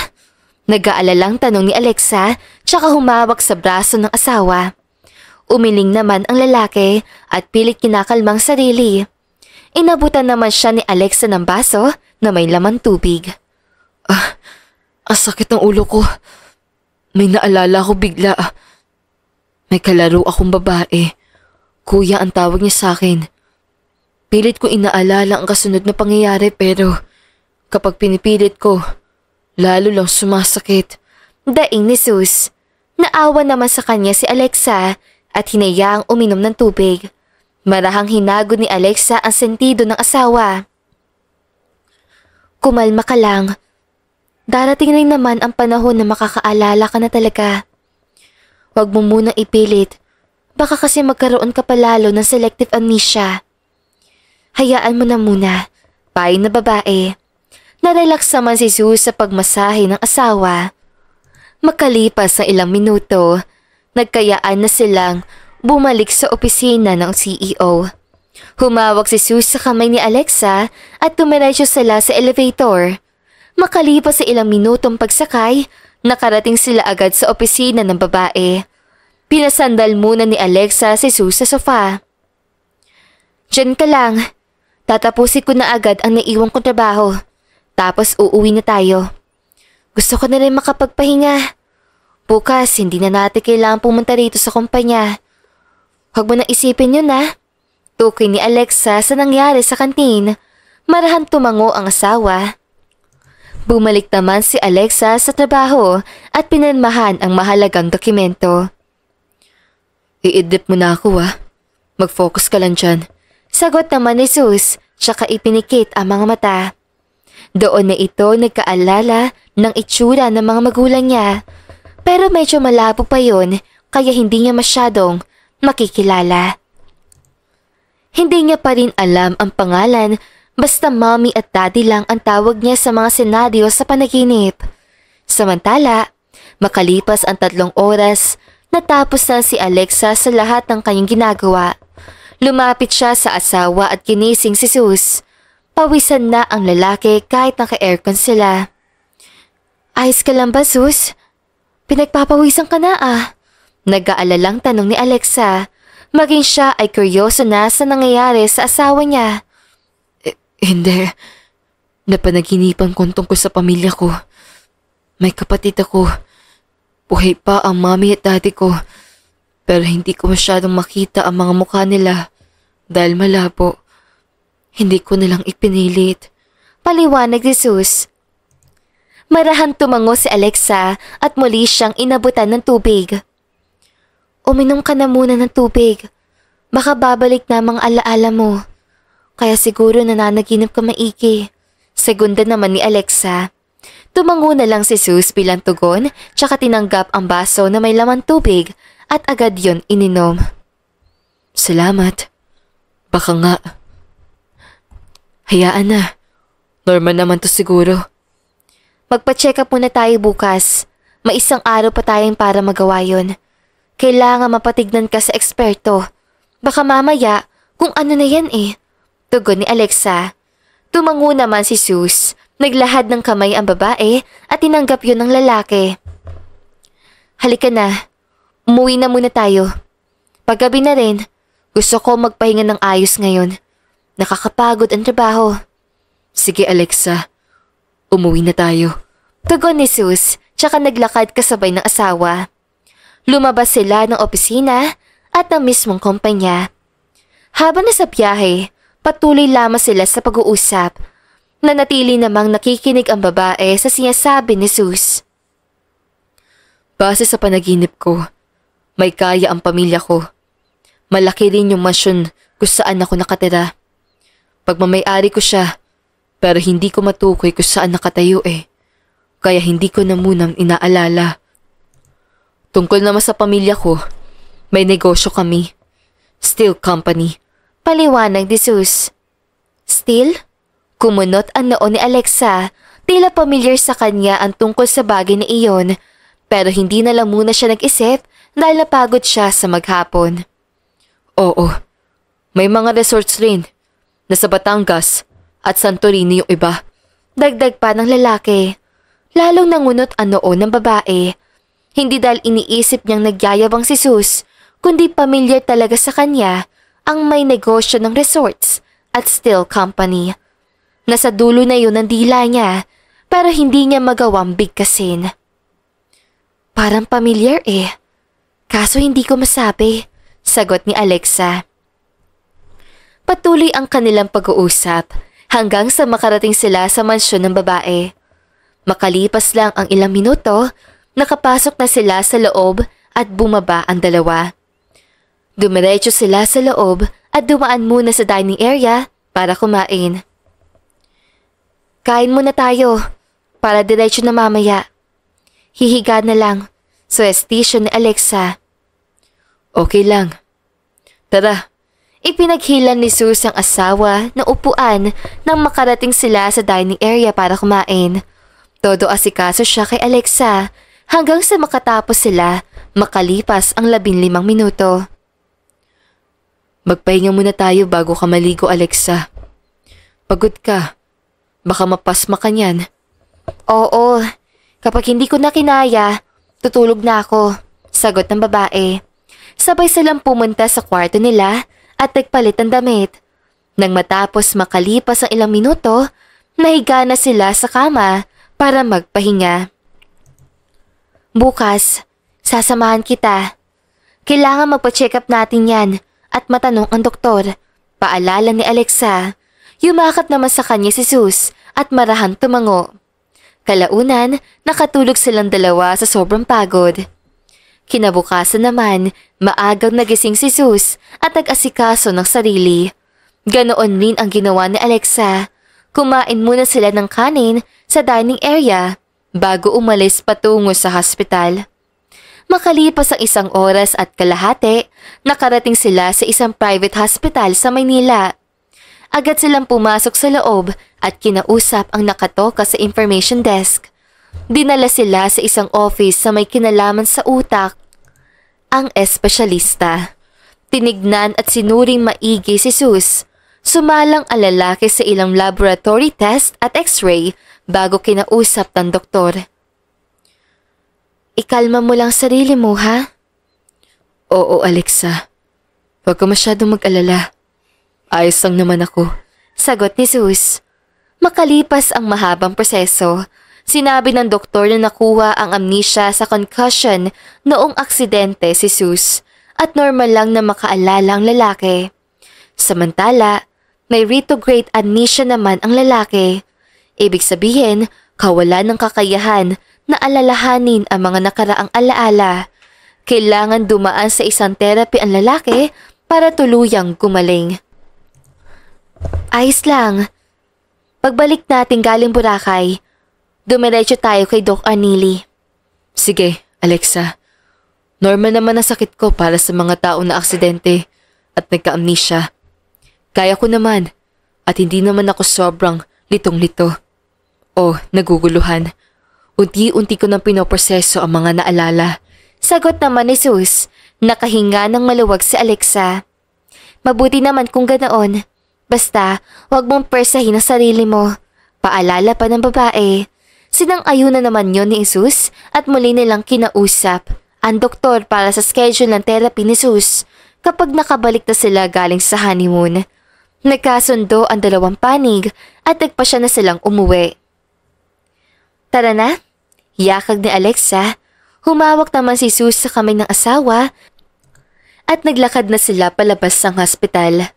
Nag-aalalang tanong ni Alexa tsaka humawak sa braso ng asawa. Umiling naman ang lalaki at pilit kinakalmang sarili. Inabutan naman siya ni Alexa ng baso na may laman tubig. Ang sakit ng ulo ko. May naalala ko bigla. May kalaro akong babae. Kuya ang tawag niya sa akin. Pilit ko inaalala ang kasunod na pangyayari pero kapag pinipilit ko, lalo lang sumasakit. Daing ni Sus. Naawa naman sa kanya si Alexa at hinayaang uminom ng tubig. Marahang hinago ni Alexa ang sentido ng asawa. Kumalma ka lang. Darating rin naman ang panahon na makakaalala ka na talaga. Huwag mo munang ipilit. Baka kasi magkaroon ka palalo ng selective amnesia. Hayaan mo na muna. Payo na babae. Narelax naman si Sus sa pagmasahe ng asawa. Makalipas ang ilang minuto, nagkayaan na silang bumalik sa opisina ng CEO. Humawak si Sus sa kamay ni Alexa at tumiretso sila sa elevator. Makalipas sa ilang minutong pagsakay, nakarating sila agad sa opisina ng babae. Pinasandal muna ni Alexa si Sus sa sofa. Diyan ka lang. Tatapusin ko na agad ang naiwang kong trabaho. Tapos uuwi na tayo. Gusto ko na rin makapagpahinga. Bukas hindi na natin kailangan pumunta rito sa kumpanya. Huwag mo nang isipin yun ha. Tukoy ni Alexa sa nangyari sa kantin. Marahan tumango ang asawa. Bumalik naman si Alexa sa trabaho at pinirmahan ang mahalagang dokumento. I-idlip mo na ako ha. Mag-focus ka lang dyan. Sagot naman ni Sus, tsaka ipinikit ang mga mata. Doon na ito nagkaalala ng itsura ng mga magulang niya. Pero medyo malabo pa yun, kaya hindi niya masyadong makikilala. Hindi niya pa rin alam ang pangalan, basta mommy at daddy lang ang tawag niya sa mga senaryo sa panaginip. Samantala, makalipas ang 3 oras, natapos na si Alexa sa lahat ng kanyang ginagawa. Lumapit siya sa asawa at ginising si Sus. Pawisan na ang lalaki kahit naka-aircon sila. Ayos ka lang ba, Sus? Pinagpapawisan ka na ah. Nag-aalalang tanong ni Alexa. Maging siya ay kuryoso na sa nangyayari sa asawa niya. Hindi. Napanaginipan ko tungkol sa pamilya ko. May kapatid ako. Buhay pa ang mami at daddy ko. Pero hindi ko masyadong makita ang mga mukha nila dahil malabo. Hindi ko nilang ipinilit. Paliwanag ni Sus. Marahan tumango si Alexa at muli siyang inabutan ng tubig. Uminom ka na muna ng tubig. Baka babalik na mga alaala mo. Kaya siguro nananaginip ka maiki. Segunda naman ni Alexa. Tumango na lang si Sus bilang tugon tsaka tinanggap ang baso na may laman tubig at agad yon ininom. Salamat. Baka nga. Hayaan na. Normal naman to siguro. Magpa-check up muna tayo bukas. May 1 araw pa tayong para magawa yon. Kailangan mapatignan ka sa eksperto. Baka mamaya kung ano na yan eh. Tugon ni Alexa. Tumango naman si Sus. Naglahad ng kamay ang babae at tinanggap yun ng lalaki. Halika na. Umuwi na muna tayo. Paggabi na rin, gusto ko magpahinga ng ayos ngayon. Nakakapagod ang trabaho. Sige Alexa, umuwi na tayo. Tugon ni Sus, tsaka naglakad kasabay ng asawa. Lumabas sila ng opisina at ng mismong kumpanya. Habang nasa biyahe, patuloy lamang sila sa pag-uusap. Nanatili namang nakikinig ang babae sa sinasabi ni Sus. Base sa panaginip ko, may kaya ang pamilya ko. Malaki rin yung mansyon kung saan ako nakatira. Pagmamayari ko siya, pero hindi ko matukoy kung saan nakatayo eh. Kaya hindi ko na munang inaalala. Tungkol naman sa pamilya ko, may negosyo kami. Steel company. Paliwanag ni Sus. Still, kumunot ang noo ni Alexa. Tila familiar sa kanya ang tungkol sa bagay na iyon, pero hindi na lang muna siya nag-isip dahil napagod siya sa maghapon. Oo, may mga resorts rin. Nasa Batangas at Santorini yung iba. Dagdag pa ng lalaki. Lalong nangunot ang noo ng babae. Hindi dahil iniisip niyang nagyayabang si Sus, kundi pamilyar talaga sa kanya ang may negosyo ng resorts at steel company. Nasa dulo na yun ang dila niya, pero hindi niya magawang bigkasin. Parang pamilyar kaso hindi ko masabi, sagot ni Alexa. Patuloy ang kanilang pag-uusap hanggang sa makarating sila sa mansyon ng babae. Makalipas lang ang ilang minuto, nakapasok na sila sa loob at bumaba ang dalawa. Dumiretso sila sa loob at dumaan muna sa dining area para kumain. Kain muna tayo para diretso na mamaya. Hihiga na lang, suwestisyon ni Alexa. Okay lang. Tara. Ipinaghilan ni Sus ang asawa na upuan nang makarating sila sa dining area para kumain. Todo asikaso siya kay Alexa hanggang sa makatapos sila makalipas ang 15 minuto. Magpahinga muna tayo bago ka maligo, Alexa. Pagod ka. Baka mapasma ka niyan. Oo, kapag hindi ko na kinaya, tutulog na ako, sagot ng babae. Sabay silang pumunta sa kwarto nila at nagpalit ng damit. Nang matapos makalipas ang ilang minuto, nahiga na sila sa kama para magpahinga. Bukas, sasamahan kita. Kailangan magpa-check up natin yan at matanong ang doktor, paalala ni Alexa. Yumakap naman sa kanya si Sus at marahang tumango. Kalaunan, nakatulog silang dalawa sa sobrang pagod. Kinabukasan naman, maagang nagising si Sus at nag-asikaso ng sarili. Ganoon rin ang ginawa ni Alexa. Kumain muna sila ng kanin sa dining area bago umalis patungo sa hospital. Makalipas ang 1 oras at kalahati, nakarating sila sa isang private hospital sa Maynila. Agad silang pumasok sa loob at kinausap ang nakatoka sa information desk. Dinala sila sa isang office sa may kinalaman sa utak. Ang espesyalista. Tinignan at sinuring maigi si Sus. Sumalang ang lalaki sa ilang laboratory test at x-ray bago kinausap ng doktor. Ikalma mo lang sarili mo, ha? Oo, Alexa. Huwag ka masyadong mag-alala. Ayos lang naman ako, sagot ni Sus. Makalipas ang mahabang proseso, sinabi ng doktor na nakuha ang amnesia sa concussion noong aksidente si Sus at normal lang na makaalala ang lalaki. Samantala, may retrograde amnesia naman ang lalaki. Ibig sabihin, kawalan ng kakayahan na alalahanin ang mga nakaraang alaala. Kailangan dumaan sa isang therapy ang lalaki para tuluyang gumaling. Ayos lang. Pagbalik natin galing Boracay, dumiretso tayo kay Doc Arnili. Sige, Alexa. Normal naman ang sakit ko para sa mga tao na aksidente at nagka-amnesia. Kaya ko naman at hindi naman ako sobrang litong-lito o naguguluhan. Unti-unti ko nang pinoproseso ang mga naalala. Sagot naman ni Sus, nakahinga ng maluwag si Alexa. Mabuti naman kung ganoon. Basta, huwag mong persahin ang sarili mo. Paalala pa ng babae. Sinang-ayuna naman yon ni Sus at muli nilang kinausap ang doktor para sa schedule ng therapy ni Sus kapag nakabalik na sila galing sa honeymoon. Nagkasundo ang dalawang panig at nagpasya na silang umuwi. Tara na, yakag ni Alexa. Humawak naman si Sus sa kamay ng asawa at naglakad na sila palabas ng hospital.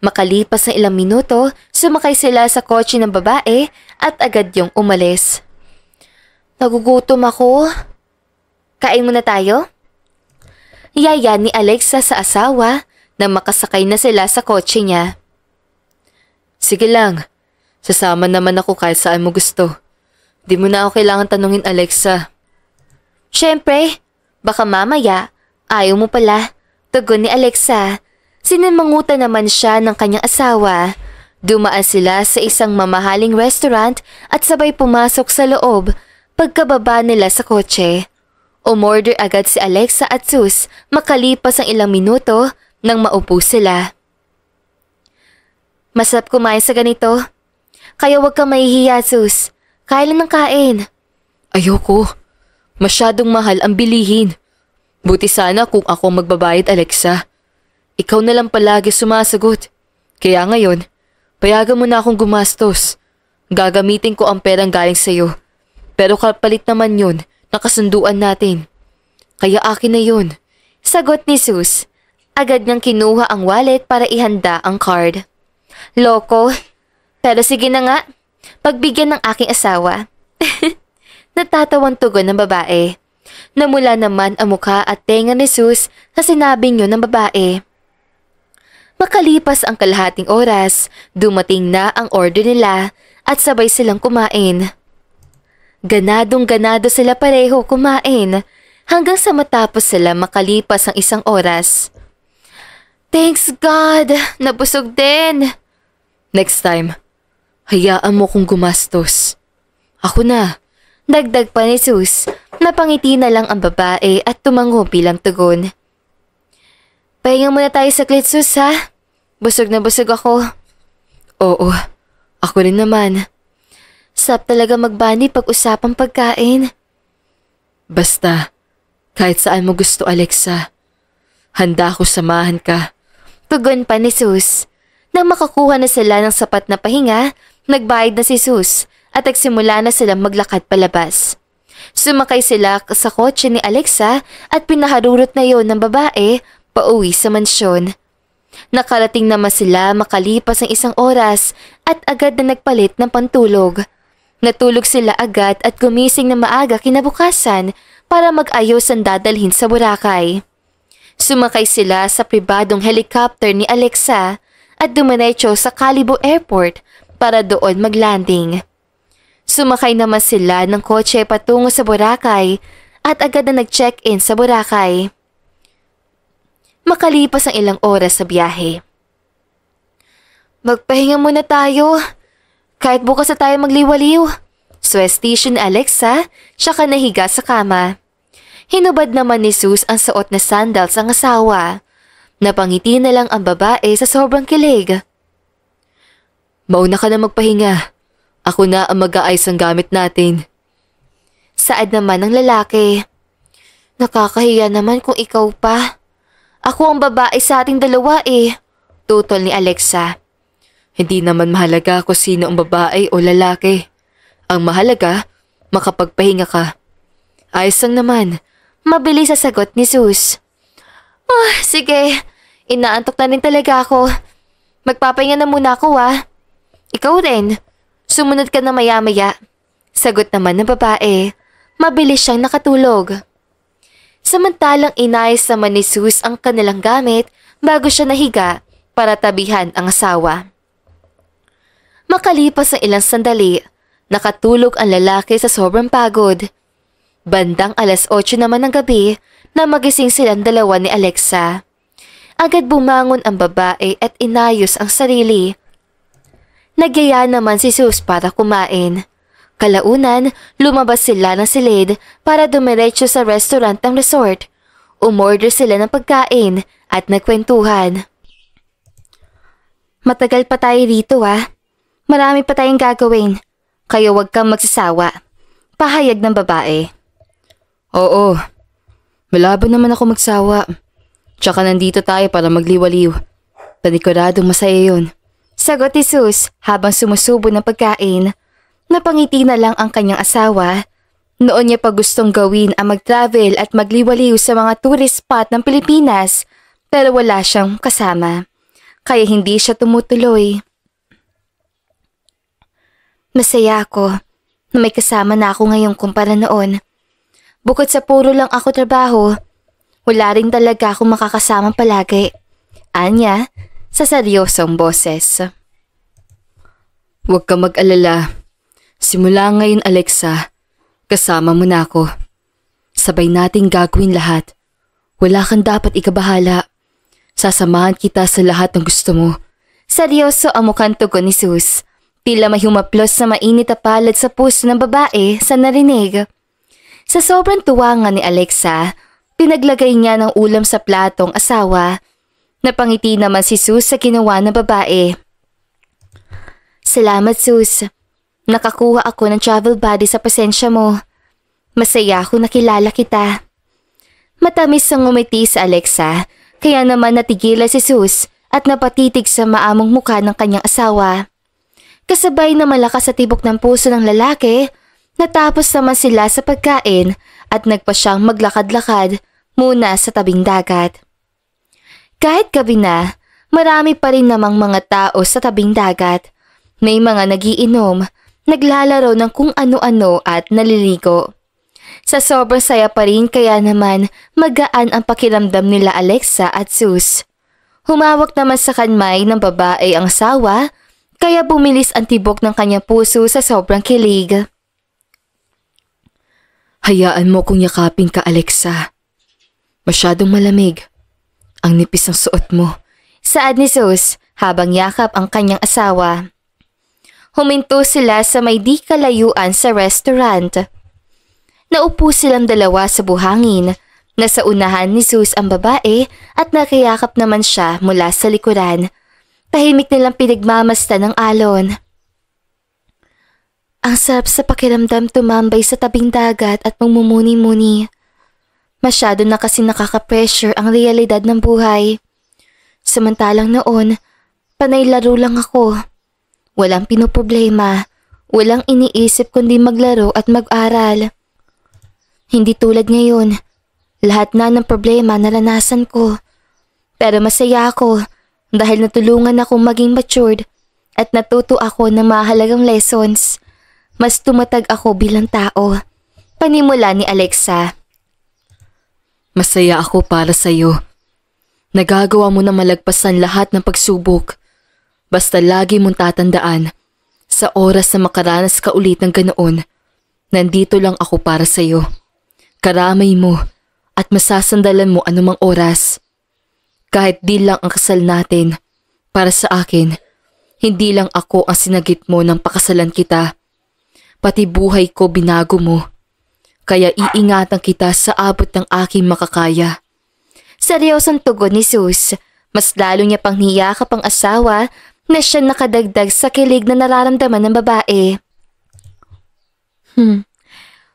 Makalipas ng ilang minuto, sumakay sila sa kotse ng babae at agad yung umalis. Nagugutom ako. Kain muna tayo? Yaya ni Alexa sa asawa nang makasakay na sila sa kotse niya. Sige lang, sasama naman ako kahit saan mo gusto. Di mo na ako kailangan tanungin, Alexa. Siyempre, baka mamaya, ayaw mo pala, tugon ni Alexa. Sinimangutan naman siya ng kanyang asawa. Dumaan sila sa isang mamahaling restaurant at sabay pumasok sa loob. Pagkababa nila sa kotse, umorder agad si Alexa at Sus makalipas ang ilang minuto nang maupo sila. Masarap kumain sa ganito. Kaya huwag kang mahihiya, Sus. Kain lang ng kain. Ayoko. Masyadong mahal ang bilihin. Buti sana kung ako magbabayad, Alexa. Ikaw na lang palagi sumasagot. Kaya ngayon, payagan mo na akong gumastos. Gagamitin ko ang perang galing sa'yo. Pero kapalit naman yun, nakasunduan natin. Kaya akin na yun. Sagot ni Sus. Agad niyang kinuha ang wallet para ihanda ang card. Loko. Pero sige na nga, pagbigyan ng aking asawa. Natatawang tugon ng babae. Namula naman ang mukha at tenga ni Sus sa sinabing yun ng babae. Makalipas ang kalahating oras, dumating na ang order nila at sabay silang kumain. Ganadong-ganado sila pareho kumain hanggang sa matapos sila makalipas ang isang oras. Thanks God! Nabusog din! Next time, hayaan mo kong gumastos. Ako na. Dagdag pa ni Sus. Napangiti na lang ang babae at tumango bilang tugon. Pahinga muna tayo saglit, Sus, ha? Busog na busog ako. Oo, ako rin naman. Sarap talaga magbani pag-usapang pagkain. Basta, kahit saan mo gusto, Alexa. Handa ako samahan ka. Tugon pa ni Sus. Nang makakuha na sila ng sapat na pahinga, nagbayad na si Sus at nagsimula na silang maglakad palabas. Sumakay sila sa kotse ni Alexa at pinaharurot na yon ng babae pauwi sa mansyon. Nakarating naman sila makalipas ang isang oras at agad na nagpalit ng pantulog. Natulog sila agad at gumising na maaga kinabukasan para mag-ayos ang dadalhin sa Boracay. Sumakay sila sa pribadong helicopter ni Alexa at dumiretso sa Calibo Airport para doon maglanding. Sumakay naman sila ng kotse patungo sa Boracay at agad na nag-check-in sa Boracay. Makalipas ang ilang oras sa biyahe. Magpahinga muna tayo. Kahit bukas na tayo magliwaliw. Suwestisyon ni Alexa, siya ka nahiga sa kama. Hinubad naman ni Sus ang suot na sandals ang asawa. Napangiti na lang ang babae sa sobrang kilig. Mauna ka na magpahinga. Ako na ang mag-aayos ng gamit natin. Saad naman ng lalaki. Nakakahiya naman kung ikaw pa. Ako ang babae sa ating dalawa eh. Tutol ni Alexa. Hindi naman mahalaga kung sino ang babae o lalaki. Ang mahalaga, makapagpahinga ka. Ayos lang naman. Mabilis sa sagot ni Sus. Sige. Inaantok na rin talaga ako. Magpapahinga na muna ako Ikaw rin. Sumunod ka na maya-maya. Sagot naman ng babae. Mabilis siyang nakatulog. Samantalang inayos naman ni Sus ang kanilang gamit bago siya nahiga para tabihan ang asawa. Makalipas ang ilang sandali, nakatulog ang lalaki sa sobrang pagod. Bandang 8:00 naman ng gabi na magising silang dalawa ni Alexa. Agad bumangon ang babae at inayos ang sarili. Nagyaya naman si Sus para kumain. Kalaunan, lumabas sila ng silid para dumiretso sa restaurant ng resort. Umorder sila ng pagkain at nagkwentuhan. Matagal pa tayo rito Marami pa tayong gagawin. Kaya huwag kang magsasawa. Pahayag ng babae. Oo. Malabo naman ako magsawa. Tsaka nandito tayo para magliwaliw. Paniguradong masaya yun. Sagot ni Sus habang sumusubo ng pagkain. Napangiti na lang ang kanyang asawa. Noon niya pa gustong gawin ang mag-travel at magliwaliw sa mga tourist spot ng Pilipinas pero wala siyang kasama. Kaya hindi siya tumutuloy. Masaya ako na may kasama na ako ngayon kumpara noon. Bukod sa puro lang ako trabaho, wala rin talaga akong makakasama palagi. Anya, sa seryosong boses. Huwag ka mag-alala. Simula ngayon, Alexa, kasama mo na ako. Sabay nating gagawin lahat. Wala kang dapat ikabahala. Sasamahan kita sa lahat ng gusto mo. Seryoso ang mukhang tugon ni Sus. Tila may humaplos na mainit na palad sa puso ng babae sa narinig. Sa sobrang tuwa nga ni Alexa, pinaglagay niya ng ulam sa platong asawa. Napangiti naman si Sus sa ginawa ng babae. Salamat, Sus. Nakakuha ako ng travel buddy sa pasensya mo. Masaya ako nakilala kita. Matamis ang ngumiti sa Alexa, kaya naman natigilan si Sus at napatitig sa maamong mukha ng kanyang asawa. Kasabay na malakas sa tibok ng puso ng lalaki, natapos naman sila sa pagkain at nagpa siyang maglakad-lakad muna sa tabing dagat. Kahit gabi na, marami pa rin namang mga tao sa tabing dagat. May mga nagiinom, naglalaro ng kung ano-ano at naliligo. Sa sobrang saya pa rin kaya naman magaan ang pakiramdam nila Alexa at Sus. Humawak naman sa kanmay ng babae ang asawa, kaya bumilis ang tibok ng kanyang puso sa sobrang kilig. Hayaan mo kung yakapin ka, Alexa. Masyadong malamig. Ang nipis ng suot mo. Saad ni Sus habang yakap ang kanyang asawa. Huminto sila sa may di kalayuan sa restaurant. Naupo silang dalawa sa buhangin. Nasa unahan ni Sus ang babae at nakayakap naman siya mula sa likuran. Tahimik nilang pinagmamasdan ng alon. Ang sarap sa pakiramdam tumambay sa tabing dagat at magmumuni-muni. Masyado na kasi nakaka-pressure ang realidad ng buhay. Samantalang noon, panay laro lang ako. Walang pinoproblema, walang iniisip kundi maglaro at mag-aral. Hindi tulad ngayon, lahat na ng problema naranasan ko. Pero masaya ako dahil natulungan akong maging matured at natuto ako ng mahalagang lessons. Mas tumatag ako bilang tao. Panimula ni Alexa. Masaya ako para sa'yo. Nagagawa mo na malagpasan lahat ng pagsubok. Basta lagi mong tatandaan, sa oras na makaranas ka ulit ng ganoon, nandito lang ako para sa'yo. Karamay mo at masasandalan mo anumang oras. Kahit di lang ang kasal natin, para sa akin, hindi lang ako ang sinagip mo nang pakasalan kita. Pati buhay ko binago mo. Kaya iingatan kita sa abot ng aking makakaya. Seryosong tugon ni Sus. Mas lalo niya pang niyakap ang asawa na siya nakadagdag sa kilig na nararamdaman ng babae.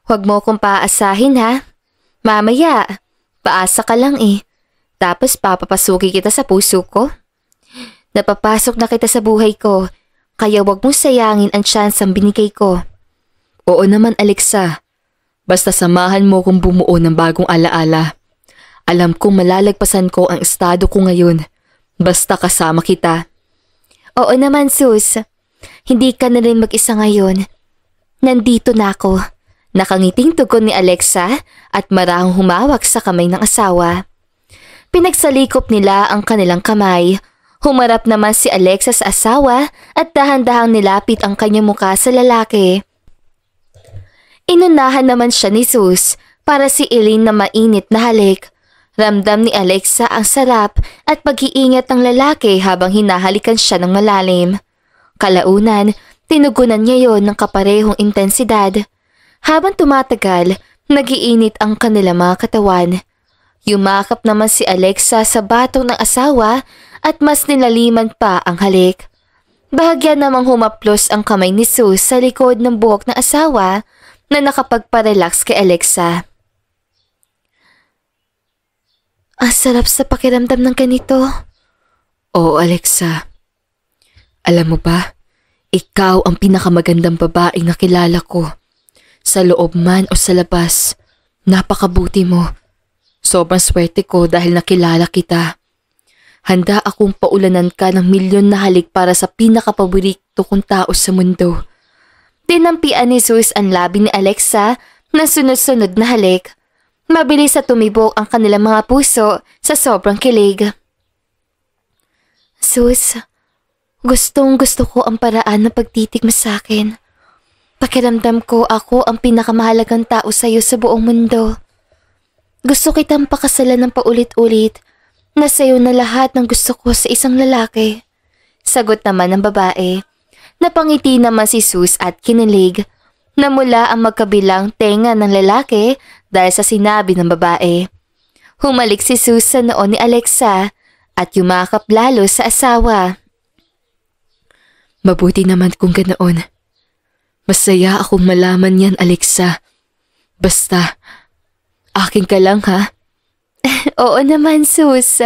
Huwag mo kong paasahin ha. Mamaya, paasa ka lang eh. Tapos papapasuki kita sa puso ko. Napapasok na kita sa buhay ko, kaya huwag mong sayangin ang tsansang binigay ko. Oo naman, Alexa. Basta samahan mo kong bumuo ng bagong alaala. Alam kong malalagpasan ko ang estado ko ngayon. Basta kasama kita. Oo naman, Sus. Hindi ka na rin mag-isa ngayon. Nandito na ako. Nakangiting tugon ni Alexa at marahang humawak sa kamay ng asawa. Pinagsalikop nila ang kanilang kamay. Humarap naman si Alexa sa asawa at dahan-dahang nilapit ang kanyang muka sa lalaki. Inunahan naman siya ni Sus para si Eileen na mainit na halik. Ramdam ni Alexa ang sarap at pag-iingat ng lalaki habang hinahalikan siya ng malalim. Kalaunan, tinugunan niya yon ng kaparehong intensidad. Habang tumatagal, nagiinit ang kanilang mga katawan. Yumakap naman si Alexa sa batong ng asawa at mas nilaliman pa ang halik. Bahagyan namang humaplos ang kamay ni Sus sa likod ng buhok ng asawa na nakapagparelax kay Alexa. Ang sarap sa pakiramdam ng ganito. Oo, Alexa. Alam mo ba, ikaw ang pinakamagandang babaeng nakilala ko. Sa loob man o sa labas, napakabuti mo. Sobrang swerte ko dahil nakilala kita. Handa akong paulanan ka ng milyon na halik para sa pinakapaborito kong tao sa mundo. Tinampian ni Sus ang labi ni Alexa na sunod-sunod na halik. Mabilis at tumibok ang kanilang mga puso sa sobrang kilig. Sus, gustong-gusto ko ang paraan ng pagtitig mo sa akin. Pakiramdam ko ako ang pinakamahalagang tao sa iyo sa buong mundo. Gusto kitang pakasalan ng paulit-ulit na sa iyo na lahat ng gusto ko sa isang lalaki. Sagot naman ng babae. Napangiti naman si Sus at kinilig. Namula ang magkabilang tenga ng lalaki dahil sa sinabi ng babae. Humalik si Sus sa noo ni Alexa at yumakap lalo sa asawa. Mabuti naman kung ganoon. Masaya akong malaman yan, Alexa. Basta, akin ka lang ha? Oo naman, Sus.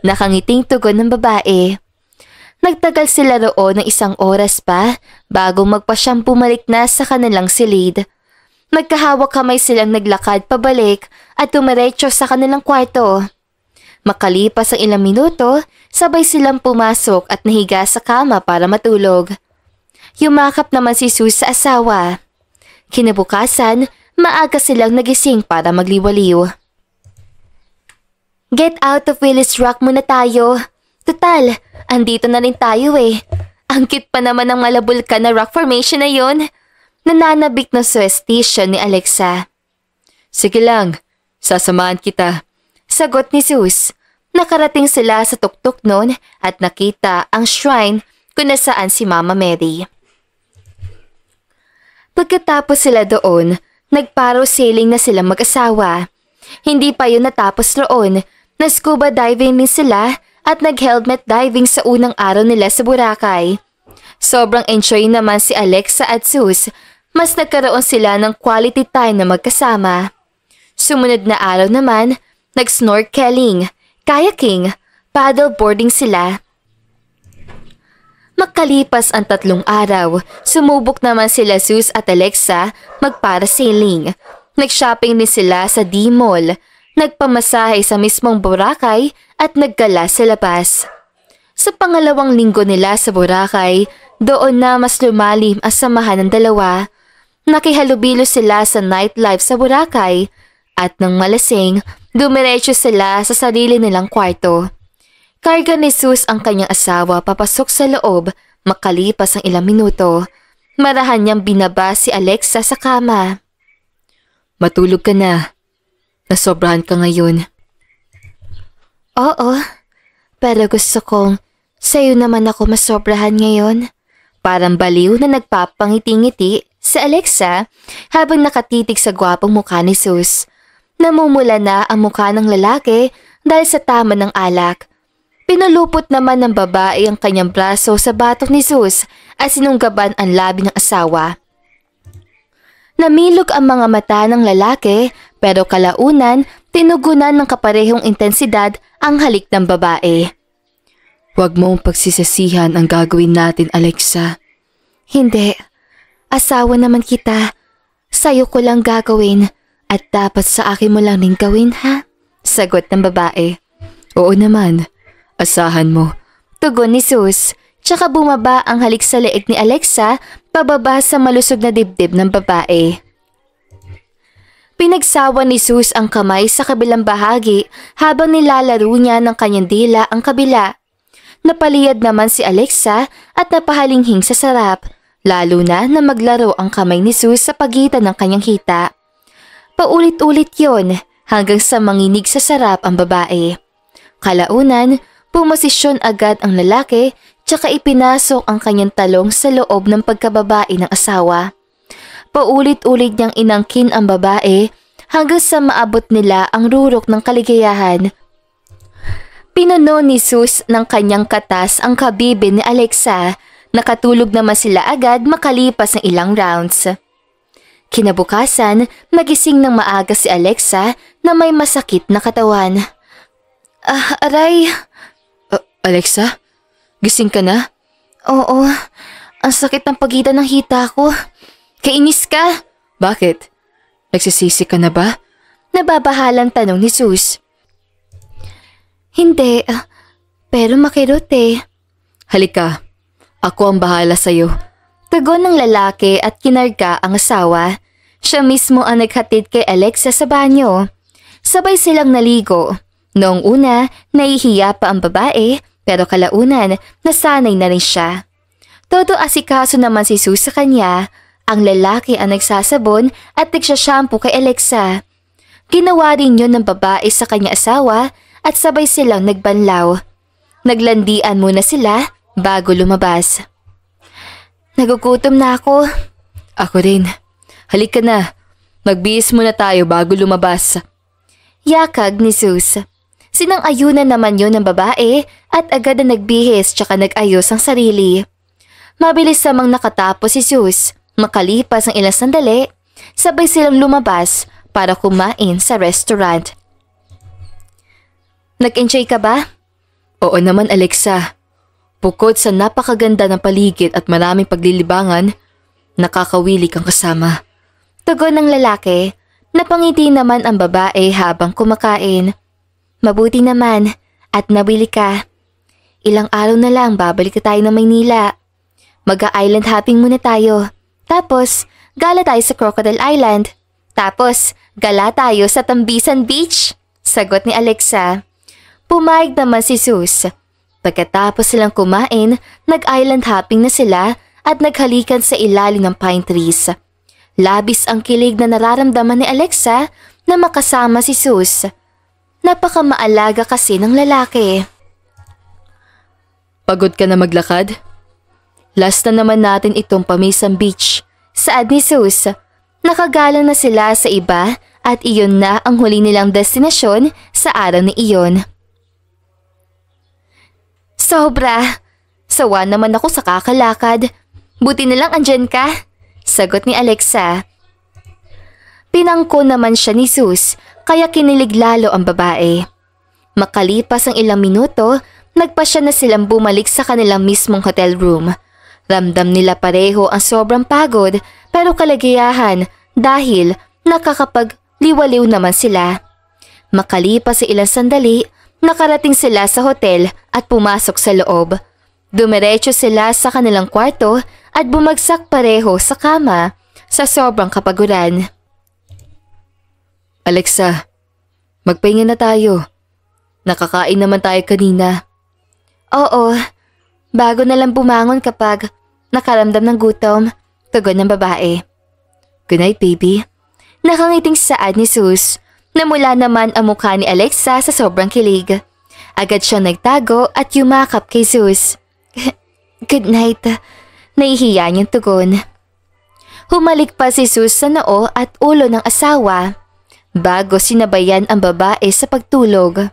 Nakangiting tugon ng babae. Nagtagal sila roon ng 1 oras pa bago magpasyang bumalik na sa kanilang silid. Magkahawak kamay silang naglakad pabalik at tumiretso sa kanilang kwarto. Makalipas ang ilang minuto, sabay silang pumasok at nahiga sa kama para matulog. Yumakap naman si Sus sa asawa. Kinabukasan, maaga silang nagising para magliwaliw. Get out of Willis Rock muna tayo. Total, andito na rin tayo eh. Ang cute pa naman ng malabulkan na rock formation na yon. Nananabik na superstition ni Alexa. Sige lang, sasamahan kita. Sagot ni Sus. Nakarating sila sa tuktok noon at nakita ang shrine kung nasaan si Mama Mary. Pagkatapos sila doon, nagparasailing na sila mag-asawa. Hindi pa yun natapos roon, na scuba diving din sila at nag-helmet diving sa unang araw nila sa Boracay. Sobrang enjoy naman si Alexa at Sus, mas nagkaroon sila ng quality time na magkasama. Sumunod na araw naman, nag-snorkeling, kayaking, paddleboarding sila. Makalipas ang 3 araw, sumubok naman sila Sus at Alexa magparasailing. Nag-shopping din sila sa D-Mall, nagpamasahe sa mismong Boracay at naggala sa labas. Sa pangalawang linggo nila sa Boracay, doon na mas lumalim ang samahan ng dalawa. Nakihalubilo sila sa nightlife sa Boracay at nang malasing, dumiretso sila sa sarili nilang kwarto. Karga ni Sus ang kanyang asawa papasok sa loob makalipas ang ilang minuto. Marahan niyang binaba si Alexa sa kama. Matulog ka na. Nasobrahan ka ngayon. Oo, pero gusto kong sa'yo naman ako masobrahan ngayon. Parang baliw na nagpapangiti-ngiti si Alexa habang nakatitig sa gwapong mukha ni Sus. Namumula na ang mukha ng lalaki dahil sa tama ng alak. Pinulupot naman ng babae ang kanyang braso sa batok ni Sus at sinunggaban ang labi ng asawa. Namilog ang mga mata ng lalaki pero kalaunan tinugunan ng kaparehong intensidad ang halik ng babae. Huwag mong pagsisisihan ang gagawin natin, Alexa. Hindi. Asawa naman kita. Sa'yo ko lang gagawin at dapat sa akin mo lang rin gawin, ha? Sagot ng babae. Oo naman. Asahan mo. Tugon ni Sus. Tsaka bumaba ang halik sa leeg ni Alexa pababa sa malusog na dibdib ng babae. Pinagsawa ni Sus ang kamay sa kabilang bahagi habang nilalaro niya ng kanyang dila ang kabila. Napaliyad naman si Alexa at napahalinghing sa sarap, lalo na maglaro ang kamay ni Sus sa pagitan ng kanyang hita. Paulit-ulit yon hanggang sa manginig sa sarap ang babae. Kalaunan, pumosisyon agad ang lalaki tsaka ipinasok ang kanyang talong sa loob ng pagkababae ng asawa. Paulit-ulit niyang inangkin ang babae hanggang sa maabot nila ang rurok ng kaligayahan. Pinuno ni Sus ng kanyang katas ang kabibin ni Alexa. Nakatulog naman sila agad makalipas ng ilang rounds. Kinabukasan, nagising ng maaga si Alexa na may masakit na katawan. Aray! Alexa? Gising ka na? Oo, ang sakit ng pagitan ng hita ko. Kainis ka? Bakit? Nagsisisi ka na ba? Nababahalang tanong ni Sus. Hindi, pero makirot eh. Halika, ako ang bahala sa'yo. Tugon ng lalaki at kinarga ang asawa. Siya mismo ang naghatid kay Alexa sa banyo. Sabay silang naligo. Noong una, nahihiya pa ang babae pero kalaunan nasanay na rin siya. Todo asikaso naman si Sus sa kanya. Ang lalaki ang nagsasabon at nagsashampoo kay Alexa. Ginawa rin yun ng babae sa kanya asawa at sabay silang nagbanlaw. Naglandian muna sila bago lumabas. Nagugutom na ako. Ako rin. Halika na. Magbihis muna tayo bago lumabas. Yakag ni Zeus. Sinang-ayunan naman yun ng babae at agad na nagbihis tsaka nag-ayos ang sarili. Mabilis namang nakatapos si Zeus. Makalipas ang ilang sandali, sabay silang lumabas para kumain sa restaurant. Nag-enjoy ka ba? Oo naman, Alexa. Bukod sa napakaganda ng paligid at maraming paglilibangan, nakakawili kang kasama. Tugon ng lalaki. Napangiti naman ang babae habang kumakain. Mabuti naman at nabili ka. Ilang araw na lang babalik tayo ng Maynila. Mag-island hopping muna tayo. Tapos, gala tayo sa Crocodile Island. Tapos, gala tayo sa Tambisan Beach. Sagot ni Alexa. Pumayag naman si Zeus. Pagkatapos silang kumain, nag-island hopping na sila at naghalikan sa ilalim ng pine trees. Labis ang kilig na nararamdaman ni Alexa na makasama si Zeus. Napakamaalaga kasi ng lalaki. Pagod ka na maglakad? Last na naman natin itong Pamisan Beach. Saad ni Zeus. Nakagalang na sila sa iba at iyon na ang huli nilang destinasyon sa araw ni iyon. Sobra. Sawa naman ako sa kakalakad. Buti na lang andyan ka. Sagot ni Alexa. Pinangko naman siya ni Zeus kaya kinilig lalo ang babae. Makalipas ang ilang minuto, nagpasya na silang bumalik sa kanilang mismong hotel room. Ramdam nila pareho ang sobrang pagod pero kalagayahan dahil nakakapagliwaliw naman sila. Makalipas sa ilang sandali, nakarating sila sa hotel at pumasok sa loob. Dumiretso sila sa kanilang kwarto at bumagsak pareho sa kama sa sobrang kapaguran. Alexa, magpahinga na tayo. Nakakain naman tayo kanina. Oo, bago na lang bumangon kapag nakaramdam ng gutom, tugon ng babae. Good night, baby. Nakangiting saad ni Zeus. Namula naman ang mukha ni Alexa sa sobrang kilig. Agad siyang nagtago at yumakap kay Zeus. Good night. Nahihiya niyang tugon. Humalik pa si Zeus sa noo at ulo ng asawa bago sinabayan ang babae sa pagtulog.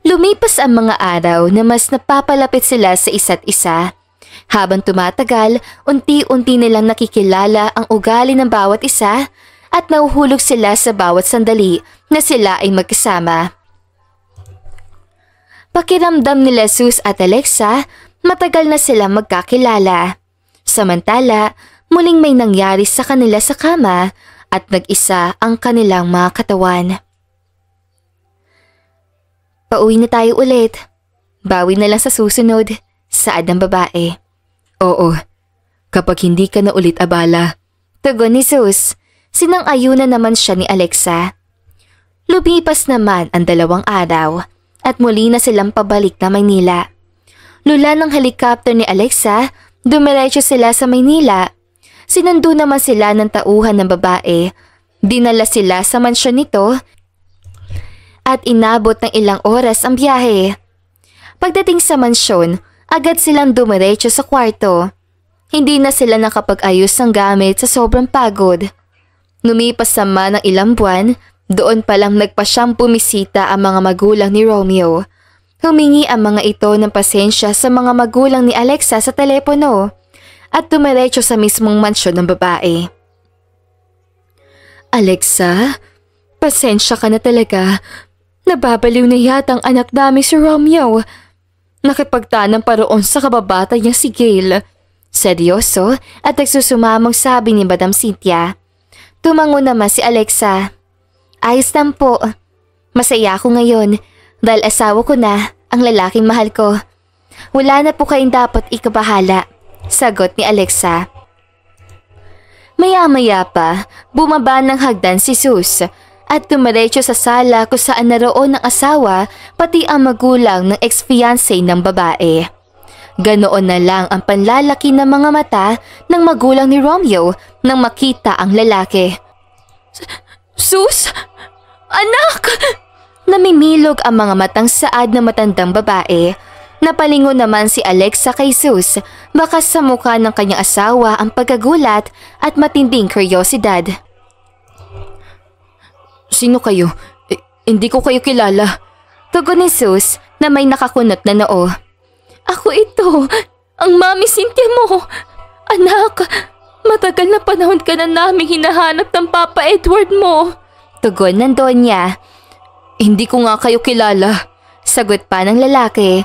Lumipas ang mga araw na mas napapalapit sila sa isa't isa. Habang tumatagal, unti-unti nilang nakikilala ang ugali ng bawat isa at nahuhulog sila sa bawat sandali na sila ay magkasama. Pakiramdam nila Zeus at Alexa, matagal na sila magkakilala. Samantala, muling may nangyari sa kanila sa kama at nag-isa ang kanilang mga katawan. Pauwi na tayo ulit. Bawi na lang sa susunod, saad ng babae. Oo, kapag hindi ka na ulit abala. Tugon ni Zeus. Sinang-ayunan naman siya ni Alexa. Lumipas naman ang 2 araw at muli na silang pabalik na Maynila. Lula ng helicopter ni Alexa, dumiretso sila sa Maynila. Sinundo naman sila ng tauhan ng babae. Dinala sila sa mansyon nito at inabot ng ilang oras ang biyahe. Pagdating sa mansyon, agad silang dumiretso sa kwarto. Hindi na sila nakapag-ayos ng gamit sa sobrang pagod. Lumipas naman ng ilang buwan, doon palang nagpasyang bumisita ang mga magulang ni Romeo. Humingi ang mga ito ng pasensya sa mga magulang ni Alexa sa telepono at dumiretso sa mismong mansyon ng babae. Alexa, pasensya ka na talaga. Nababaliw na yata ang anak namin si Romeo. Nakipagtanang paroon sa kababata niyang si Gail. Seryoso at nagsusumamong sabi ni Madam Cynthia. Tumango naman si Alexa. Ayos lang po. Masaya ako ngayon dahil asawa ko na ang lalaking mahal ko. Wala na po kayong dapat ikabahala, sagot ni Alexa. Maya-maya pa, bumaba ng hagdan si Zeus at dumiretso sa sala kung saan naroon ng asawa pati ang magulang ng ex-fiancé ng babae. Ganoon na lang ang panlalaki ng mga mata ng magulang ni Romeo nang makita ang lalaki. Zeus? Anak! Namimilog ang mga matang saad na matandang babae. Napalingon naman si Alexa kay Zeus, baka sa mukha ng kanyang asawa ang pagkagulat at matinding kuryosidad. Sino kayo? Hindi ko kayo kilala. Tugon ni Zeus na may nakakunot na noo. Ako ito, ang Mami Cynthia mo. Anak, matagal na panahon ka na naming hinahanap ng Papa Edward mo. Tugon ng Donya. Hindi ko nga kayo kilala. Sagot pa ng lalaki.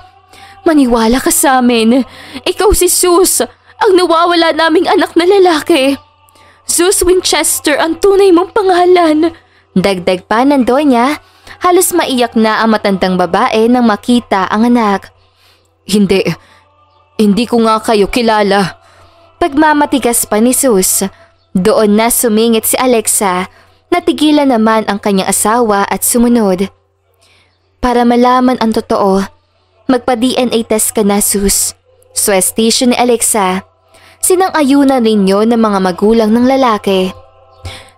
Maniwala ka sa amin. Ikaw si Zeus, ang nawawala naming anak na lalaki. Zeus Winchester ang tunay mong pangalan. Dagdag pa ng Donya. Halos maiyak na ang matandang babae nang makita ang anak. Hindi ko nga kayo kilala. Pagmamatigas pa ni Zeus. Doon na sumingit si Alexa. Natigilan naman ang kanyang asawa at sumunod. Para malaman ang totoo, magpa-DNA test ka na, Zeus. Suwestisyon ni Alexa. Sinang-ayunan rin yun ng mga magulang ng lalaki.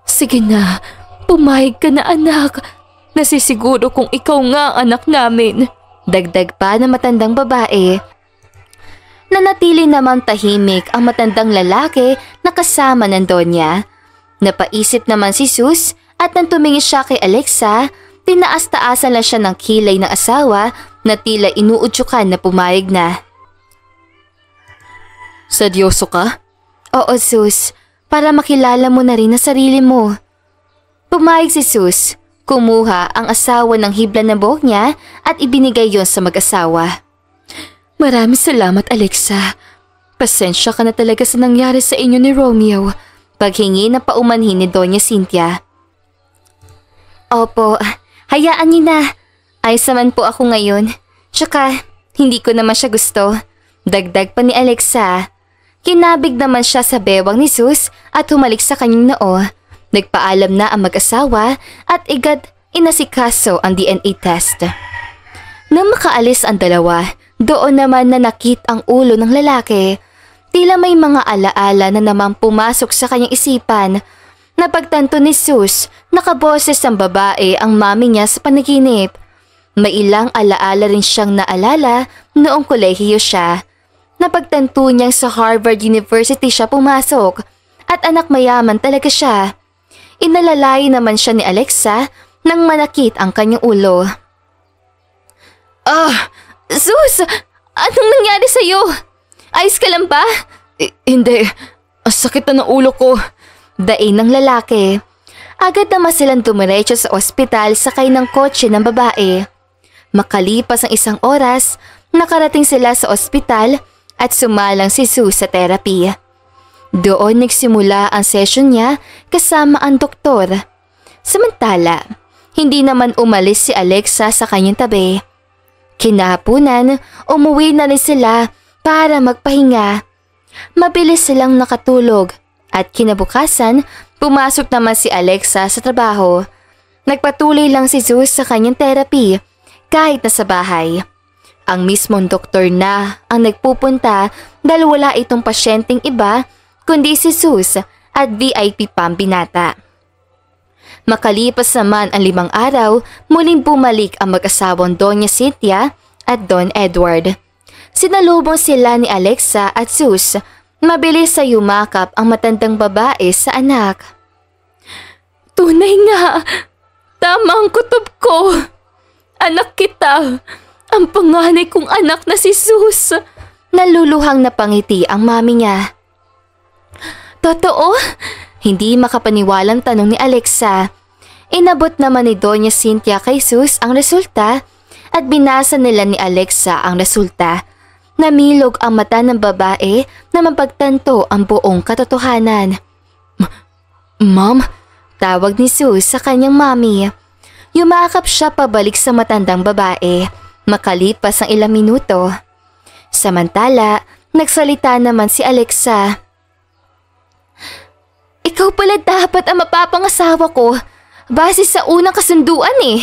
Sige na, pumayag ka na anak. Nasisiguro kung ikaw nga ang anak namin. Dagdag pa ng matandang babae. Nanatili naman tahimik ang matandang lalaki na kasama ng Donya. Napaisip naman si Zeus at nang tumingin siya kay Alexa, tinaas-taasan lang siya ng kilay ng asawa na tila inuudyukan na pumayag na. Seryoso ka? Oo, Zeus. Para makilala mo na rin ang sarili mo. Pumayag si Zeus. Kumuha ang asawa ng hibla na buhok niya at ibinigay yon sa mag-asawa. Maraming salamat, Alexa. Pasensya ka na talaga sa nangyari sa inyo ni Romeo. Paghingi na paumanhin ni Doña Cynthia. Opo, hayaan niyo na. Ayos naman po ako ngayon. Tsaka, hindi ko naman siya gusto. Dagdag pa ni Alexa. Kinabig naman siya sa bewang ni Zeus at humalik sa kanyang noo. Nagpaalam na ang mag-asawa at agad inasikaso ang DNA test. Nang makaalis ang dalawa, doon naman nanakit ang ulo ng lalaki. Tila may mga alaala na naman pumasok sa kanyang isipan. Napagtanto ni Zeus, nakaboses ang babae ang mami niya sa panaginip. May ilang alaala rin siyang naalala noong kolehiyo siya. Napagtanto niyang sa Harvard University siya pumasok at anak mayaman talaga siya. Inalalay naman siya ni Alexa nang manakit ang kanyang ulo. Zeus! Anong nangyari sa'yo? Ayos ka lang ba? Hindi. Ang sakit na ng ulo ko. Daing ng lalaki. Agad naman silang dumiretso sa ospital sakay ng kotse ng babae. Makalipas ang 1 oras, nakarating sila sa ospital at sumalang si Zeus sa therapy. Doon nagsimula ang session niya kasama ang doktor. Samantala, hindi naman umalis si Alexa sa kanyang tabi. Kinahaponan, umuwi na rin sila para magpahinga. Mabilis silang nakatulog at kinabukasan, pumasok naman si Alexa sa trabaho. Nagpatuloy lang si Zeus sa kanyang therapy kahit nasa bahay. Ang mismong doktor na ang nagpupunta dahil wala itong pasyenteng iba kundi si Zeus at VIP pang binata. Makalipas naman ang 5 araw, muling bumalik ang mag-asawang Doña Cynthia at Don Edward. Sinalubong sila ni Alexa at Zeus. Mabilis sa yumakap ang matandang babae sa anak. Tunay nga, tama ang kutob ko. Anak kita, ang panganay kong anak na si Zeus. Naluluhang napangiti ang mami niya. Totoo? Hindi makapaniwalang tanong ni Alexa. Inabot naman ni Doña Cynthia kay Zeus ang resulta at binasa nila ni Alexa ang resulta. Namilog ang mata ng babae na mapagtanto ang buong katotohanan. Ma'am? Tawag ni Zeus sa kanyang mami. Yumakap siya pabalik sa matandang babae. Makalipas ang ilang minuto. Samantala, nagsalita naman si Alexa. Ikaw pala dapat ang mapapangasawa ko. Base sa unang kasunduan eh.